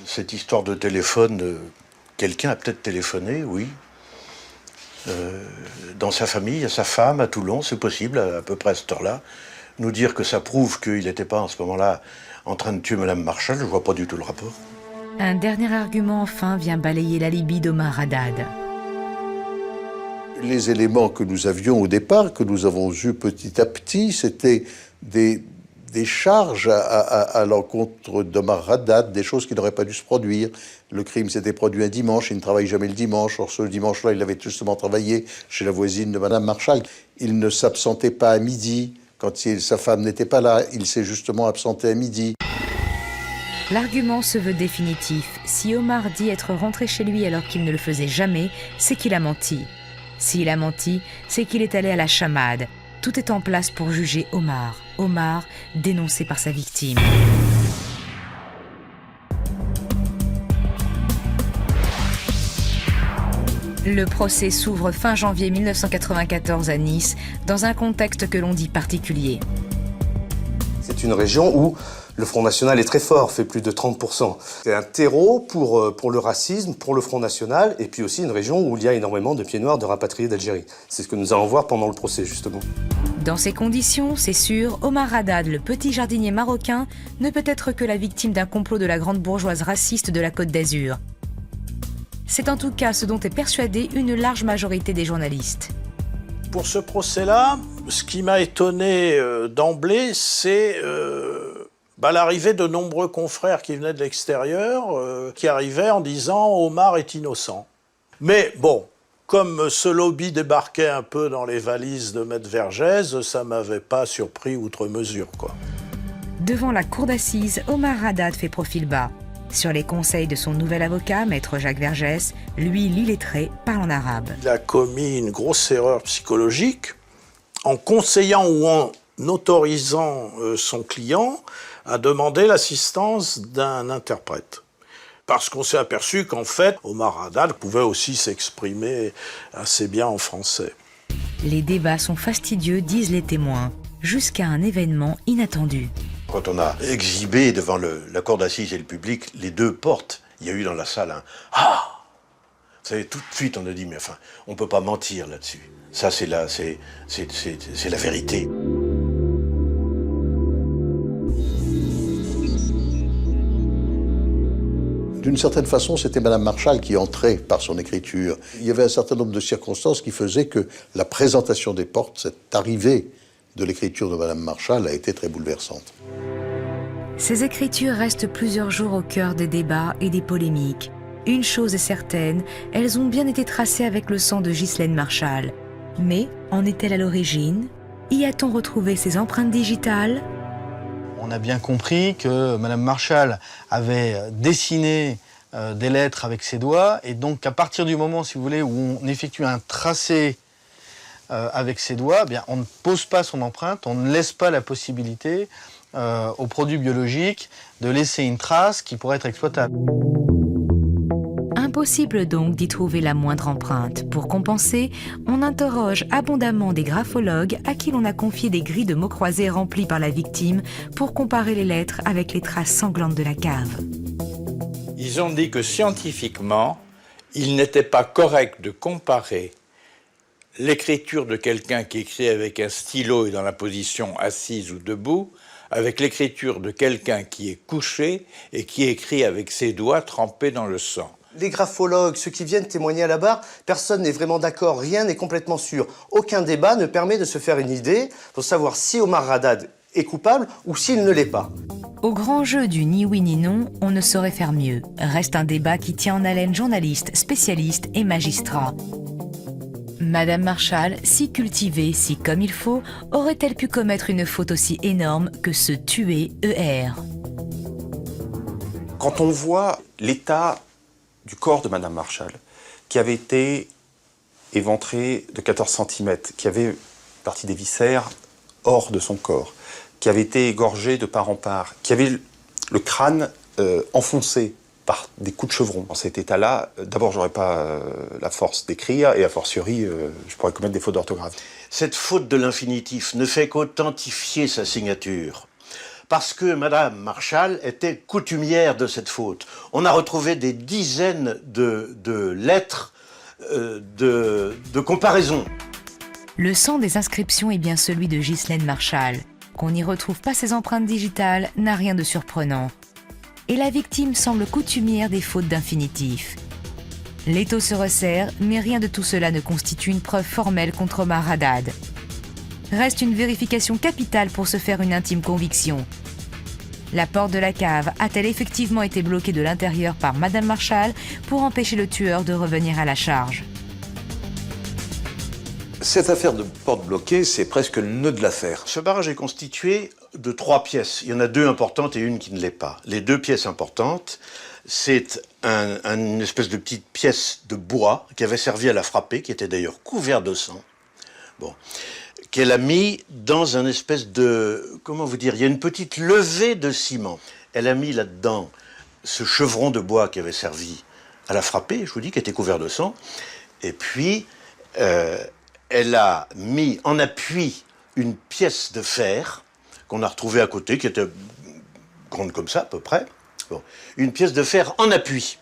Cette histoire de téléphone, quelqu'un a peut-être téléphoné, oui. Dans sa famille, à sa femme, à Toulon, c'est possible, à peu près à cette heure-là. Nous dire que ça prouve qu'il n'était pas en ce moment-là en train de tuer Mme Marshall, je vois pas du tout le rapport. Un dernier argument enfin vient balayer l'alibi d'Omar Haddad. Les éléments que nous avions au départ, que nous avons eus petit à petit, c'était des charges à l'encontre d'Omar Haddad, des choses qui n'auraient pas dû se produire. Le crime s'était produit un dimanche, il ne travaille jamais le dimanche. Or, ce dimanche-là, il avait justement travaillé chez la voisine de Mme Marshall. Il ne s'absentait pas à midi. Quand sa femme n'était pas là, il s'est justement absenté à midi. L'argument se veut définitif. Si Omar dit être rentré chez lui alors qu'il ne le faisait jamais, c'est qu'il a menti. S'il a menti, c'est qu'il est allé à la chamade. Tout est en place pour juger Omar. Omar, dénoncé par sa victime. Le procès s'ouvre fin janvier 1994 à Nice, dans un contexte que l'on dit particulier. C'est une région où le Front National est très fort, fait plus de 30%. C'est un terreau pour le racisme, pour le Front National, et puis aussi une région où il y a énormément de pieds noirs de rapatriés d'Algérie. C'est ce que nous allons voir pendant le procès, justement. Dans ces conditions, c'est sûr, Omar Haddad, le petit jardinier marocain, ne peut être que la victime d'un complot de la grande bourgeoise raciste de la Côte d'Azur. C'est en tout cas ce dont est persuadée une large majorité des journalistes. Pour ce procès-là, ce qui m'a étonné d'emblée, c'est l'arrivée de nombreux confrères qui venaient de l'extérieur, qui arrivaient en disant « Omar est innocent ». Mais bon, comme ce lobby débarquait un peu dans les valises de Maître Vergès, ça ne m'avait pas surpris outre mesure, quoi. Devant la cour d'assises, Omar Haddad fait profil bas. Sur les conseils de son nouvel avocat, Maître Jacques Vergès, lui, l'illettré, parle en arabe. Il a commis une grosse erreur psychologique en conseillant ou en autorisant son client à demander l'assistance d'un interprète. Parce qu'on s'est aperçu qu'en fait, Omar Haddad pouvait aussi s'exprimer assez bien en français. Les débats sont fastidieux, disent les témoins, jusqu'à un événement inattendu. Quand on a exhibé devant la cour d'assises et le public les deux portes, il y a eu dans la salle un « Ah !» Vous savez, tout de suite, on a dit « Mais enfin, on ne peut pas mentir là-dessus. Ça, c'est la vérité. » D'une certaine façon, c'était Madame Marchal qui entrait par son écriture. Il y avait un certain nombre de circonstances qui faisaient que la présentation des portes, cette arrivée de l'écriture de Madame Marchal, a été très bouleversante. Ces écritures restent plusieurs jours au cœur des débats et des polémiques. Une chose est certaine, elles ont bien été tracées avec le sang de Ghislaine Marchal. Mais en est-elle à l'origine? Y a-t-on retrouvé ses empreintes digitales? On a bien compris que Madame Marchal avait dessiné des lettres avec ses doigts, et donc à partir du moment, si vous voulez, où on effectue un tracé avec ses doigts, eh bien, on ne pose pas son empreinte, on ne laisse pas la possibilité aux produits biologiques de laisser une trace qui pourrait être exploitable. Impossible donc d'y trouver la moindre empreinte. Pour compenser, on interroge abondamment des graphologues à qui l'on a confié des grilles de mots croisés remplies par la victime pour comparer les lettres avec les traces sanglantes de la cave. Ils ont dit que scientifiquement, il n'était pas correct de comparer l'écriture de quelqu'un qui écrit avec un stylo et dans la position assise ou debout avec l'écriture de quelqu'un qui est couché et qui écrit avec ses doigts trempés dans le sang. Les graphologues, ceux qui viennent témoigner à la barre, personne n'est vraiment d'accord, rien n'est complètement sûr. Aucun débat ne permet de se faire une idée pour savoir si Omar Haddad est coupable ou s'il ne l'est pas. Au grand jeu du ni oui ni non, on ne saurait faire mieux. Reste un débat qui tient en haleine journalistes, spécialistes et magistrats. Madame Marchal, si cultivée, si comme il faut, aurait-elle pu commettre une faute aussi énorme que se tuer ER? Quand on voit l'état du corps de Madame Marchal, qui avait été éventré de 14 cm, qui avait une partie des viscères hors de son corps, qui avait été égorgé de part en part, qui avait le crâne enfoncé par des coups de chevron. Dans cet état-là, d'abord, j'aurais pas la force d'écrire, et a fortiori, je pourrais commettre des fautes d'orthographe. Cette faute de l'infinitif ne fait qu'authentifier sa signature. Parce que Madame Marchal était coutumière de cette faute. On a retrouvé des dizaines de lettres de comparaison. Le sang des inscriptions est bien celui de Ghislaine Marchal. Qu'on n'y retrouve pas ses empreintes digitales n'a rien de surprenant. Et la victime semble coutumière des fautes d'infinitif. L'étau se resserre, mais rien de tout cela ne constitue une preuve formelle contre Omar Haddad. Reste une vérification capitale pour se faire une intime conviction. La porte de la cave a-t-elle effectivement été bloquée de l'intérieur par Madame Marchal pour empêcher le tueur de revenir à la charge? Cette affaire de porte bloquée, c'est presque le nœud de l'affaire. Ce barrage est constitué de 3 pièces. Il y en a 2 importantes et une qui ne l'est pas. Les 2 pièces importantes, c'est une espèce de petite pièce de bois qui avait servi à la frapper, qui était d'ailleurs couvert de sang. Bon. Qu'elle a mis dans un espèce de... Comment vous dire? Il y a une petite levée de ciment. Elle a mis là-dedans ce chevron de bois qui avait servi à la frapper, je vous dis, qui était couvert de sang. Et puis, elle a mis en appui une pièce de fer qu'on a retrouvée à côté, qui était grande comme ça, à peu près. Bon. Une pièce de fer en appui.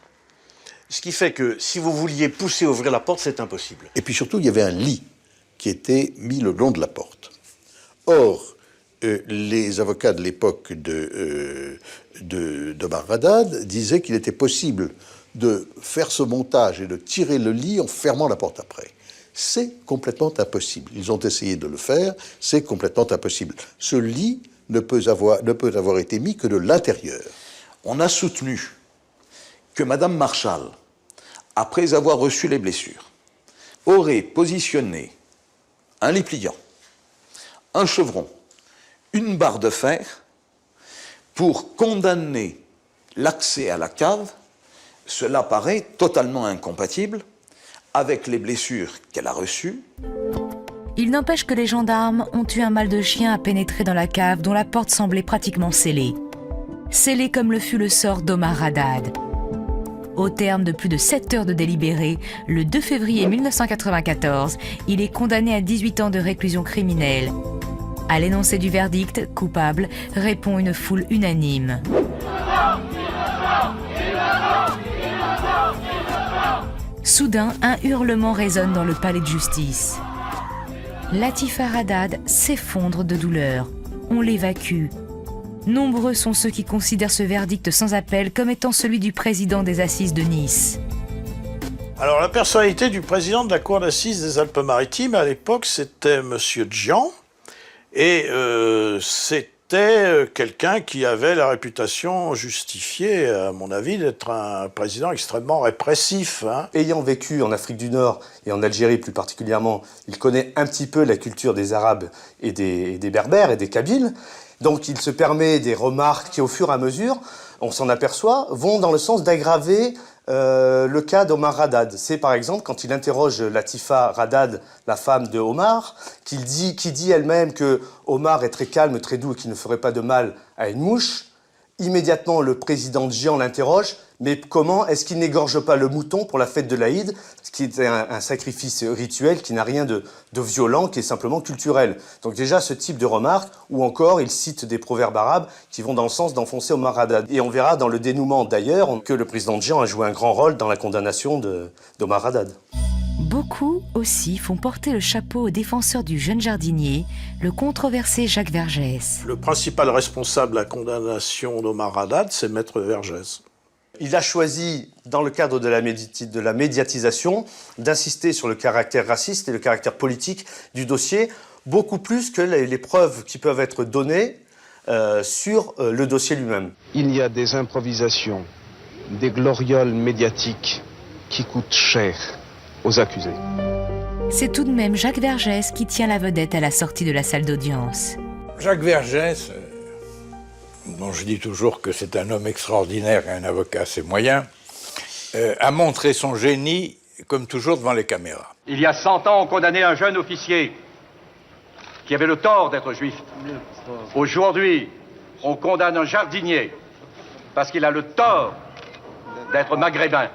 Ce qui fait que si vous vouliez pousser, ouvrir la porte, c'est impossible. Et puis surtout, il y avait un lit qui était mis le long de la porte. Or, les avocats de l'époque d'Omar Haddad disaient qu'il était possible de faire ce montage et de tirer le lit en fermant la porte après. C'est complètement impossible. Ils ont essayé de le faire, c'est complètement impossible. Ce lit ne peut avoir été mis que de l'intérieur. On a soutenu que Madame Marchal, après avoir reçu les blessures, aurait positionné un lit pliant, un chevron, une barre de fer pour condamner l'accès à la cave. Cela paraît totalement incompatible avec les blessures qu'elle a reçues. Il n'empêche que les gendarmes ont eu un mal de chien à pénétrer dans la cave dont la porte semblait pratiquement scellée. Scellée comme le fut le sort d'Omar Haddad. Au terme de plus de 7 heures de délibéré, le 2 février 1994, il est condamné à 18 ans de réclusion criminelle. À l'énoncé du verdict, coupable, répond une foule unanime. Soudain, un hurlement résonne dans le palais de justice. Latifa Radad s'effondre de douleur. On l'évacue. Nombreux sont ceux qui considèrent ce verdict sans appel comme étant celui du président des Assises de Nice. Alors, la personnalité du président de la Cour d'assises des Alpes-Maritimes, à l'époque, c'était M. Djian. Et c'était quelqu'un qui avait la réputation justifiée, à mon avis, d'être un président extrêmement répressif. Ayant vécu en Afrique du Nord et en Algérie plus particulièrement, il connaît un petit peu la culture des Arabes et des Berbères et des Kabyles. Donc il se permet des remarques qui, au fur et à mesure, on s'en aperçoit, vont dans le sens d'aggraver le cas d'Omar Radad. C'est par exemple quand il interroge Latifa Radad, la femme de Omar, qui dit elle-même que Omar est très calme, très doux et qu'il ne ferait pas de mal à une mouche. Immédiatement, le président Djian l'interroge, mais comment est-ce qu'il n'égorge pas le mouton pour la fête de l'Aïd, ce qui est un sacrifice rituel qui n'a rien de violent, qui est simplement culturel. Donc déjà, ce type de remarque, ou encore, il cite des proverbes arabes qui vont dans le sens d'enfoncer Omar Radad. Et on verra dans le dénouement d'ailleurs que le président Djian a joué un grand rôle dans la condamnation d'Omar Radad. Beaucoup aussi font porter le chapeau au défenseur du jeune jardinier, le controversé Jacques Vergès. Le principal responsable de la condamnation d'Omar Radad, c'est Maître Vergès. Il a choisi, dans le cadre de la médiatisation, d'insister sur le caractère raciste et le caractère politique du dossier, beaucoup plus que les preuves qui peuvent être données sur le dossier lui-même. Il y a des improvisations, des glorioles médiatiques qui coûtent cher aux accusés. C'est tout de même Jacques Vergès qui tient la vedette à la sortie de la salle d'audience. Jacques Vergès, dont je dis toujours que c'est un homme extraordinaire et un avocat à ses moyens, a montré son génie, comme toujours, devant les caméras. Il y a 100 ans, on condamnait un jeune officier qui avait le tort d'être juif. Aujourd'hui, on condamne un jardinier parce qu'il a le tort d'être maghrébin.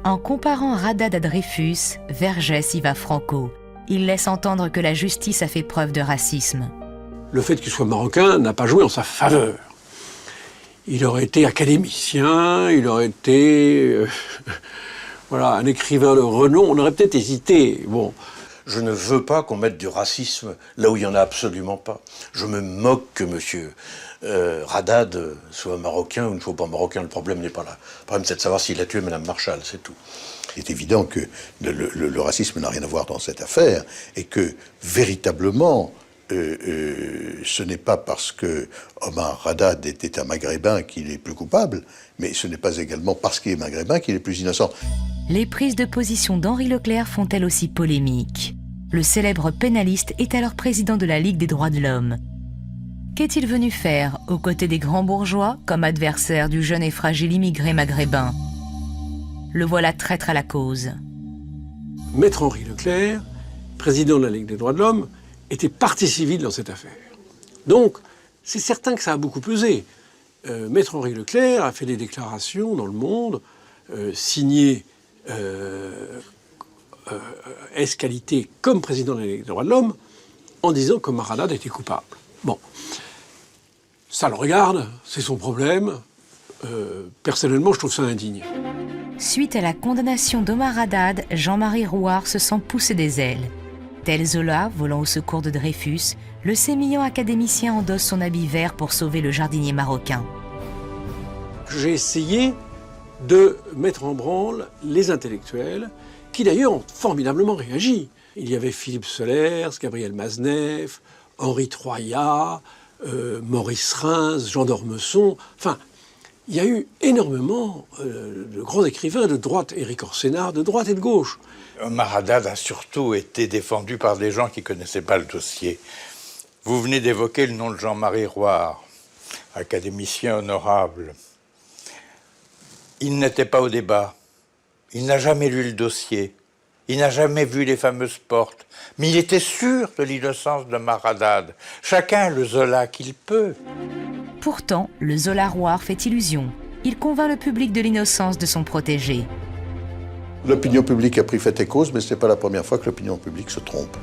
En comparant Radad à Dreyfus, Vergès y va franco. Il laisse entendre que la justice a fait preuve de racisme. Le fait qu'il soit marocain n'a pas joué en sa faveur. Il aurait été académicien, il aurait été un écrivain de renom, on aurait peut-être hésité. Bon. Je ne veux pas qu'on mette du racisme là où il n'y en a absolument pas. Je me moque que monsieur Radad soit marocain ou ne soit pas marocain, le problème n'est pas là. Le problème, c'est de savoir s'il a tué Mme Marshall, c'est tout. Il est évident que le racisme n'a rien à voir dans cette affaire et que, véritablement, ce n'est pas parce que Omar Radad était un maghrébin qu'il est plus coupable, mais ce n'est pas également parce qu'il est maghrébin qu'il est plus innocent. Les prises de position d'Henri Leclerc font elles aussi polémique. Le célèbre pénaliste est alors président de la Ligue des droits de l'homme. Qu'est-il venu faire aux côtés des grands bourgeois comme adversaire du jeune et fragile immigré maghrébin? Le voilà traître à la cause. Maître Henri Leclerc, président de la Ligue des droits de l'homme, était partie civile dans cette affaire. Donc, c'est certain que ça a beaucoup pesé. Maître Henri Leclerc a fait des déclarations dans Le Monde, signées qualité comme président de la Ligue des droits de l'homme, en disant qu'Omar Radad était coupable. Bon. Ça le regarde, c'est son problème. Personnellement, je trouve ça indigne. Suite à la condamnation d'Omar Radad, Jean-Marie Rouart se sent pousser des ailes. Tel Zola, volant au secours de Dreyfus, le sémillant académicien endosse son habit vert pour sauver le jardinier marocain. J'ai essayé de mettre en branle les intellectuels, qui d'ailleurs ont formidablement réagi. Il y avait Philippe Solers, Gabriel Maznev, Henri Troyat, Maurice Reims, Jean d'Ormesson. Enfin, il y a eu énormément de grands écrivains de droite, Éric Orsenard, de droite et de gauche. Omar Radad a surtout été défendu par des gens qui ne connaissaient pas le dossier. Vous venez d'évoquer le nom de Jean-Marie Rouart, académicien honorable. Il n'était pas au débat. Il n'a jamais lu le dossier. Il n'a jamais vu les fameuses portes. Mais il était sûr de l'innocence d'Omar Radad. Chacun a le Zola qu'il peut. Pourtant, le Zola Rouart fait illusion. Il convainc le public de l'innocence de son protégé. L'opinion publique a pris fait et cause, mais ce n'est pas la première fois que l'opinion publique se trompe.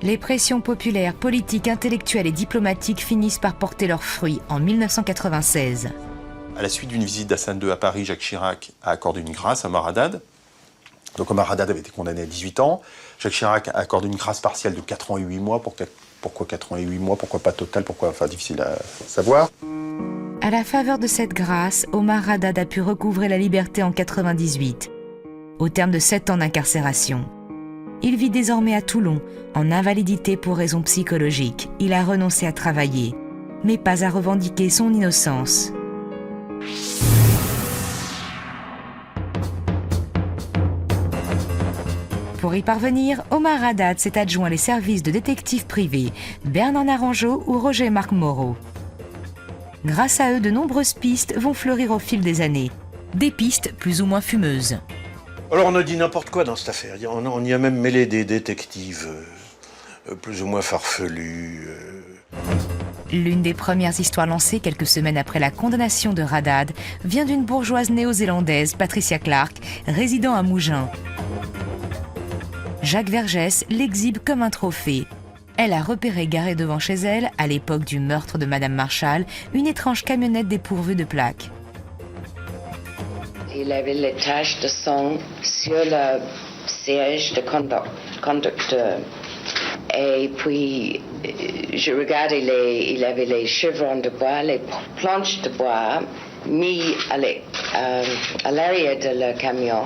Les pressions populaires, politiques, intellectuelles et diplomatiques finissent par porter leurs fruits en 1996. À la suite d'une visite d'Hassan II à Paris, Jacques Chirac a accordé une grâce à Omar Haddad. Donc Omar Haddad avait été condamné à 18 ans. Jacques Chirac a accordé une grâce partielle de 4 ans et 8 mois. Pourquoi 4 ans et 8 mois? Pourquoi pas total? Pourquoi? Enfin, difficile à savoir. À la faveur de cette grâce, Omar Haddad a pu recouvrer la liberté en 1998, au terme de 7 ans d'incarcération. Il vit désormais à Toulon, en invalidité pour raisons psychologiques. Il a renoncé à travailler, mais pas à revendiquer son innocence. Pour y parvenir, Omar Haddad s'est adjoint les services de détectives privés Bernard Naranjo ou Roger-Marc Moreau. Grâce à eux, de nombreuses pistes vont fleurir au fil des années. Des pistes plus ou moins fumeuses. Alors on a dit n'importe quoi dans cette affaire. On y a même mêlé des détectives plus ou moins farfelus. L'une des premières histoires lancées quelques semaines après la condamnation de Haddad vient d'une bourgeoise néo-zélandaise, Patricia Clark, résidant à Mougins. Jacques Vergès l'exhibe comme un trophée. Elle a repéré garée devant chez elle, à l'époque du meurtre de Madame Marshall, une étrange camionnette dépourvue de plaques. Il avait les taches de sang sur le siège de conducteur. Et puis, je regardais, il avait les chevrons de bois, les planches de bois mis à l'arrière de le camion,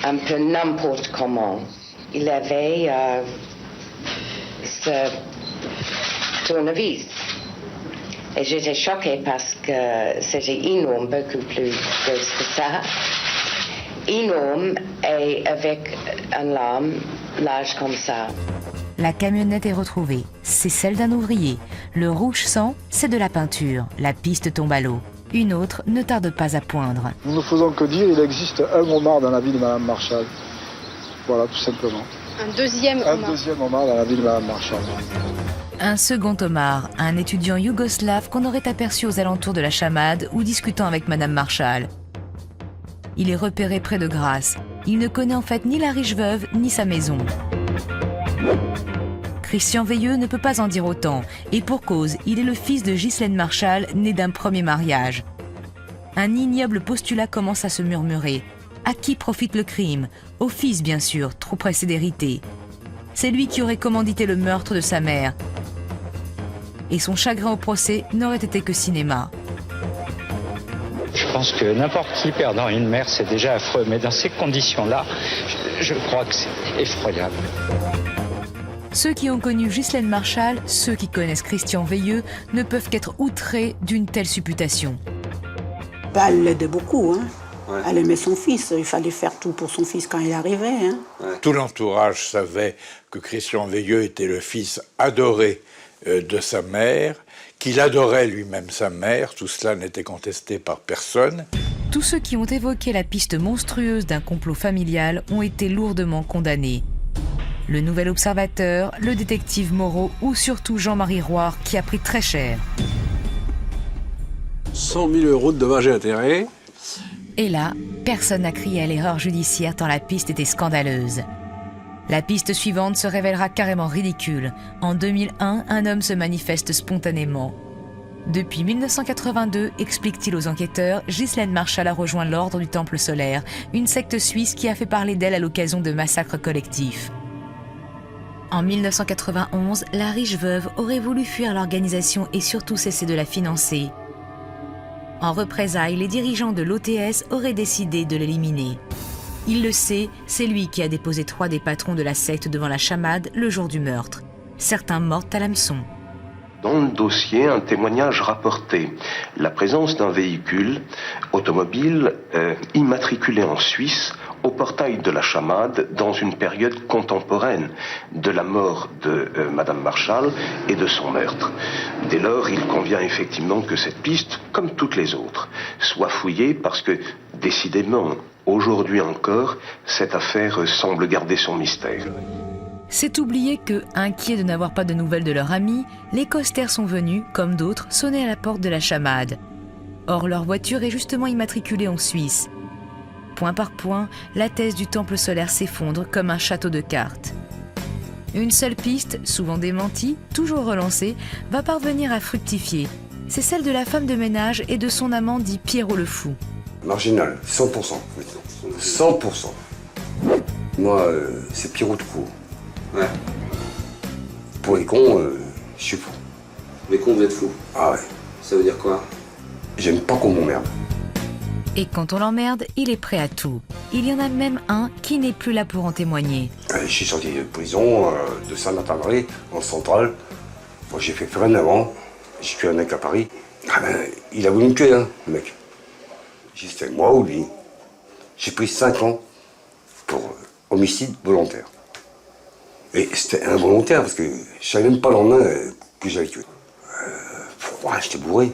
un peu n'importe comment. Il avait ce tournevis. Et j'étais choquée parce que c'était énorme, beaucoup plus gros que ça. Énorme et avec un lame large comme ça. La camionnette est retrouvée. C'est celle d'un ouvrier. Le rouge sang, c'est de la peinture. La piste tombe à l'eau. Une autre ne tarde pas à poindre. Nous ne faisons que dire, il existe un Omar dans la vie de Madame Marshall. Voilà, tout simplement. Un deuxième Omar. Un deuxième Omar dans la vie de Madame Marshall. Un second Omar, un étudiant yougoslave qu'on aurait aperçu aux alentours de la Chamade ou discutant avec Madame Marshall. Il est repéré près de Grasse. Il ne connaît en fait ni la riche veuve ni sa maison. Christian Veilleux ne peut pas en dire autant, et pour cause, il est le fils de Ghislaine Marshall, né d'un premier mariage. Un ignoble postulat commence à se murmurer. À qui profite le crime? Au fils, bien sûr, trop pressé d'hériter. C'est lui qui aurait commandité le meurtre de sa mère. Et son chagrin au procès n'aurait été que cinéma. Je pense que n'importe qui perdant une mère, c'est déjà affreux. Mais dans ces conditions-là, je crois que c'est effroyable. Ceux qui ont connu Ghislaine Marshall, ceux qui connaissent Christian Veilleux, ne peuvent qu'être outrés d'une telle supputation. Elle l'aidait beaucoup, hein. Ouais. Elle aimait son fils, il fallait faire tout pour son fils quand il arrivait. Hein. Ouais. Tout l'entourage savait que Christian Veilleux était le fils adoré de sa mère, qu'il adorait lui-même sa mère, tout cela n'était contesté par personne. Tous ceux qui ont évoqué la piste monstrueuse d'un complot familial ont été lourdement condamnés. Le Nouvel Observateur, le détective Moreau ou surtout Jean-Marie Roire qui a pris très cher. 100 000 € de dommages et intérêts. Et là, personne n'a crié à l'erreur judiciaire tant la piste était scandaleuse. La piste suivante se révélera carrément ridicule. En 2001, un homme se manifeste spontanément. Depuis 1982, explique-t-il aux enquêteurs, Ghislaine Marshall a rejoint l'Ordre du Temple solaire, une secte suisse qui a fait parler d'elle à l'occasion de massacres collectifs. En 1991, la riche veuve aurait voulu fuir l'organisation et surtout cesser de la financer. En représailles, les dirigeants de l'OTS auraient décidé de l'éliminer. Il le sait, c'est lui qui a déposé 3 des patrons de la secte devant la Chamade le jour du meurtre. Certains morts à l'hameçon. Dans le dossier, un témoignage rapportait la présence d'un véhicule automobile immatriculé en Suisse au portail de la Chamade dans une période contemporaine de la mort de Madame Marshall et de son meurtre. Dès lors, il convient effectivement que cette piste, comme toutes les autres, soit fouillée parce que, décidément, aujourd'hui encore, cette affaire semble garder son mystère. C'est oublier que, inquiets de n'avoir pas de nouvelles de leur ami, les Coster sont venus, comme d'autres, sonner à la porte de la Chamade. Or, leur voiture est justement immatriculée en Suisse. Point par point, la thèse du temple solaire s'effondre comme un château de cartes. Une seule piste, souvent démentie, toujours relancée, va parvenir à fructifier. C'est celle de la femme de ménage et de son amant dit Pierrot le Fou. Marginal, 100% maintenant. 100%. Moi, c'est Pierrot de court. Ouais. Pour les cons, je suis fou. Les cons, vous êtes fous. Ah ouais. Ça veut dire quoi? J'aime pas qu'on m'emmerde. Et quand on l'emmerde, il est prêt à tout. Il y en a même un qui n'est plus là pour en témoigner. Je suis sorti de prison, de Saint-Martin-Marie, en centrale. Moi, j'ai fait rien avant. J'ai tué un mec à Paris. Ah ben, il a voulu me tuer, hein, le mec. C'était moi ou lui. J'ai pris 5 ans pour homicide volontaire. Et c'était involontaire parce que je savais même pas le lendemain que j'allais tuer. J'étais bourré.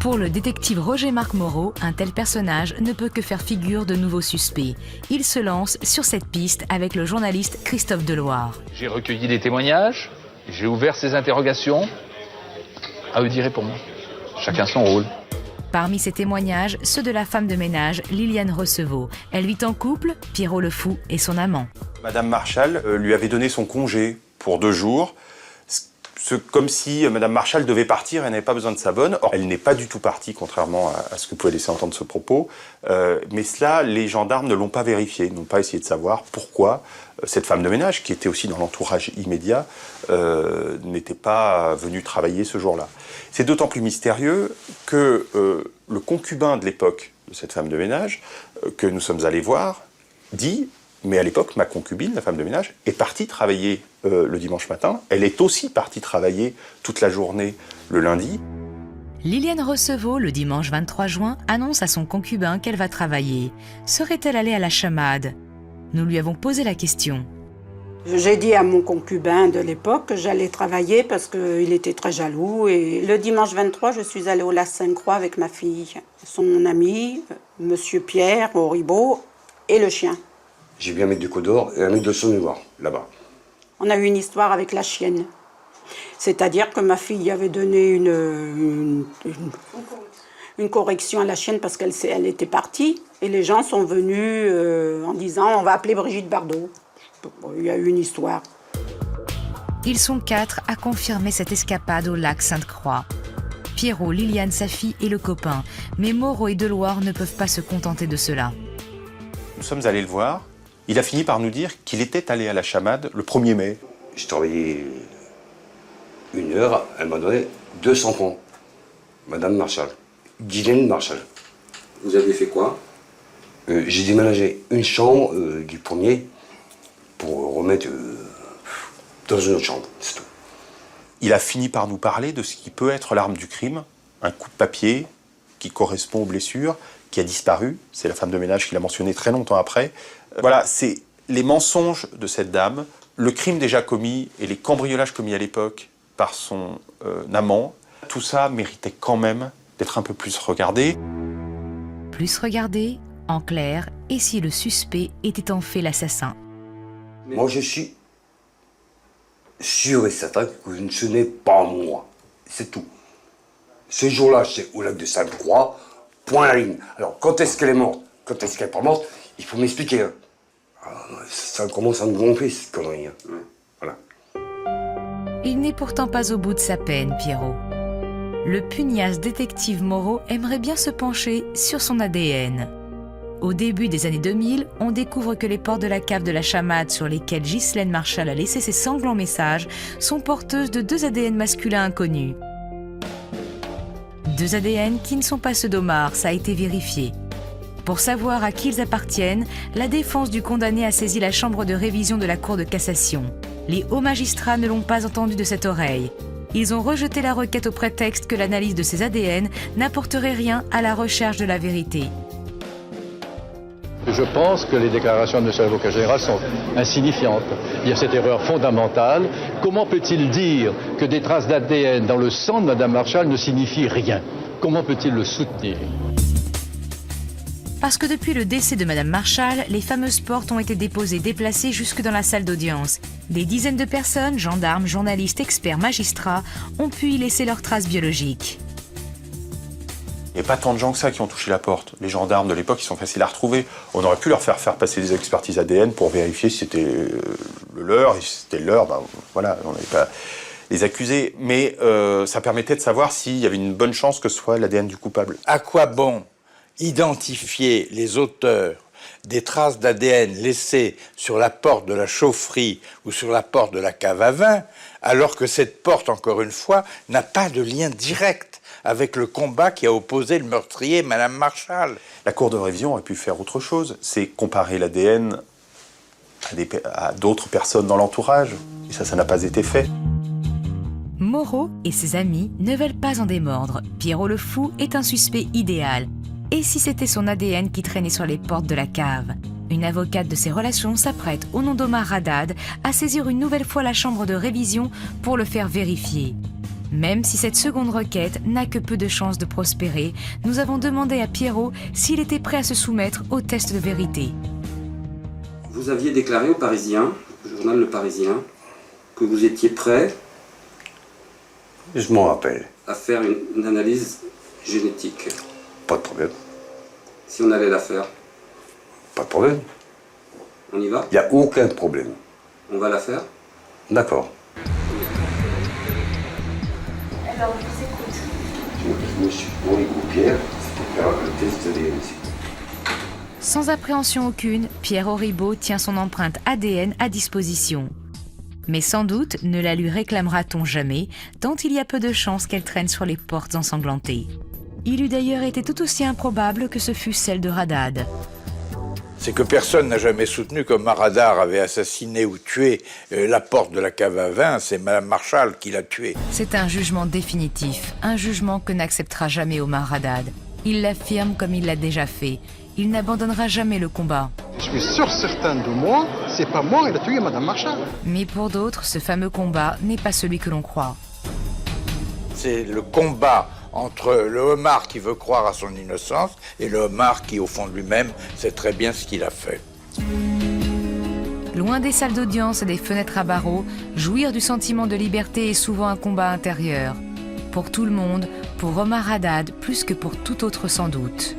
Pour le détective Roger-Marc Moreau, un tel personnage ne peut que faire figure de nouveau suspect. Il se lance sur cette piste avec le journaliste Christophe Deloire. J'ai recueilli des témoignages, j'ai ouvert ces interrogations. À eux d'y répondre. Chacun son rôle. Parmi ces témoignages, ceux de la femme de ménage, Liliane Recevaux. Elle vit en couple, Pierrot le Fou et son amant. Madame Marchal lui avait donné son congé pour 2 jours. Comme si Madame Marchal devait partir, elle n'avait pas besoin de sa bonne. Or, elle n'est pas du tout partie, contrairement à ce que pouvait laisser entendre ce propos. Mais cela, les gendarmes ne l'ont pas vérifié, n'ont pas essayé de savoir pourquoi cette femme de ménage, qui était aussi dans l'entourage immédiat, n'était pas venue travailler ce jour-là. C'est d'autant plus mystérieux que le concubin de l'époque de cette femme de ménage, que nous sommes allés voir, dit « Mais à l'époque, ma concubine, la femme de ménage, est partie travailler le dimanche matin. Elle est aussi partie travailler toute la journée le lundi. » Liliane Recevaux, le dimanche 23 juin, annonce à son concubin qu'elle va travailler. Serait-elle allée à la chamade? Nous lui avons posé la question. J'ai dit à mon concubin de l'époque que j'allais travailler parce qu'il était très jaloux. Et le dimanche 23, je suis allée au Lac Sainte-Croix avec ma fille, son ami, Monsieur Pierre, au Ribot, et le chien. J'ai vu un mec de Côte d'Or et un mec de Saône-et-Loire, là-bas. On a eu une histoire avec la chienne. C'est-à-dire que ma fille avait donné une correction à la chienne parce qu'elle était partie. Et les gens sont venus en disant « on va appeler Brigitte Bardot ». Il y a eu une histoire. Ils sont 4 à confirmer cette escapade au lac Sainte-Croix. Pierrot, Liliane, sa fille et le copain. Mais Moreau et Deloire ne peuvent pas se contenter de cela. Nous sommes allés le voir. Il a fini par nous dire qu'il était allé à la chamade le 1er mai. J'ai travaillé 1 heure, elle m'a donné 200 francs. Madame Marchal. Guylaine Marchal. Vous avez fait quoi? J'ai déménagé une chambre du premier pour remettre dans une autre chambre, c'est tout. Il a fini par nous parler de ce qui peut être l'arme du crime, un coup de papier qui correspond aux blessures, qui a disparu. C'est la femme de ménage qui l'a mentionné très longtemps après. Voilà, c'est les mensonges de cette dame, le crime déjà commis et les cambriolages commis à l'époque par son amant. Tout ça méritait quand même d'être un peu plus regardé. Plus regardé, en clair, et si le suspect était en fait l'assassin? Moi, je suis sûr et certain que ce n'est pas moi. C'est tout. Ce jour-là, c'est au lac de Sainte-Croix, point à la ligne. Alors, quand est-ce qu'elle est morte? Quand est-ce qu'elle n'est pas morte? Il faut m'expliquer. Hein. Ça commence à me gonfler, cette connerie. Hein. Voilà. Il n'est pourtant pas au bout de sa peine, Pierrot. Le pugnace détective Moreau aimerait bien se pencher sur son ADN. Au début des années 2000, on découvre que les portes de la cave de la chamade sur lesquelles Ghislaine Marchal a laissé ses sanglants messages sont porteuses de 2 ADN masculins inconnus. 2 ADN qui ne sont pas ceux d'Omar, ça a été vérifié. Pour savoir à qui ils appartiennent, la défense du condamné a saisi la chambre de révision de la Cour de cassation. Les hauts magistrats ne l'ont pas entendu de cette oreille. Ils ont rejeté la requête au prétexte que l'analyse de ces ADN n'apporterait rien à la recherche de la vérité. Je pense que les déclarations de M. l'avocat général sont insignifiantes. Il y a cette erreur fondamentale. Comment peut-il dire que des traces d'ADN dans le sang de Mme Marchal ne signifient rien? Comment peut-il le soutenir? Parce que depuis le décès de Mme Marchal, les fameuses portes ont été déposées, déplacées jusque dans la salle d'audience. Des dizaines de personnes, gendarmes, journalistes, experts, magistrats, ont pu y laisser leurs traces biologiques. Il n'y a pas tant de gens que ça qui ont touché la porte. Les gendarmes de l'époque, ils sont faciles à retrouver. On aurait pu leur faire passer des expertises ADN pour vérifier si c'était le leur, et si c'était le leur, ben voilà, on n'avait pas les accusés. Mais ça permettait de savoir s'il y avait une bonne chance que ce soit l'ADN du coupable. À quoi bon identifier les auteurs des traces d'ADN laissées sur la porte de la chaufferie ou sur la porte de la cave à vin, alors que cette porte, encore une fois, n'a pas de lien direct avec le combat qui a opposé le meurtrier et Madame Marchal. La Cour de révision aurait pu faire autre chose, c'est comparer l'ADN à d'autres personnes dans l'entourage. Et ça n'a pas été fait. Moreau et ses amis ne veulent pas en démordre. Pierrot le Fou est un suspect idéal. Et si c'était son ADN qui traînait sur les portes de la cave? Une avocate de ses relations s'apprête, au nom d'Omar Haddad, à saisir une nouvelle fois la chambre de révision pour le faire vérifier. Même si cette seconde requête n'a que peu de chances de prospérer, nous avons demandé à Pierrot s'il était prêt à se soumettre au test de vérité. Vous aviez déclaré au Parisien, au journal Le Parisien, que vous étiez prêt Je m'en rappelle. à faire une analyse génétique. Pas de problème. Si on allait la faire, Pas de problème. on y va? Il n'y a aucun problème. On va la faire? D'accord. Alors, je vous écoute. Je me suis pour les paupières, c'était faire le test ADN. Sans appréhension aucune, Pierre Auribeau tient son empreinte ADN à disposition. Mais sans doute ne la lui réclamera-t-on jamais, tant il y a peu de chances qu'elle traîne sur les portes ensanglantées. Il eût d'ailleurs été tout aussi improbable que ce fût celle de Haddad. C'est que personne n'a jamais soutenu qu'Omar Haddad avait assassiné ou tué la porte de la cave à vin. C'est Madame Marchal qui l'a tué. C'est un jugement définitif, un jugement que n'acceptera jamais Omar Haddad. Il l'affirme comme il l'a déjà fait. Il n'abandonnera jamais le combat. Je suis sûr certain de moi, c'est pas moi qui a tué Madame Marchal. Mais pour d'autres, ce fameux combat n'est pas celui que l'on croit. C'est le combat entre le homard qui veut croire à son innocence et le homard qui, au fond de lui-même, sait très bien ce qu'il a fait. Loin des salles d'audience et des fenêtres à barreaux, jouir du sentiment de liberté est souvent un combat intérieur. Pour tout le monde, pour Omar Haddad, plus que pour tout autre sans doute.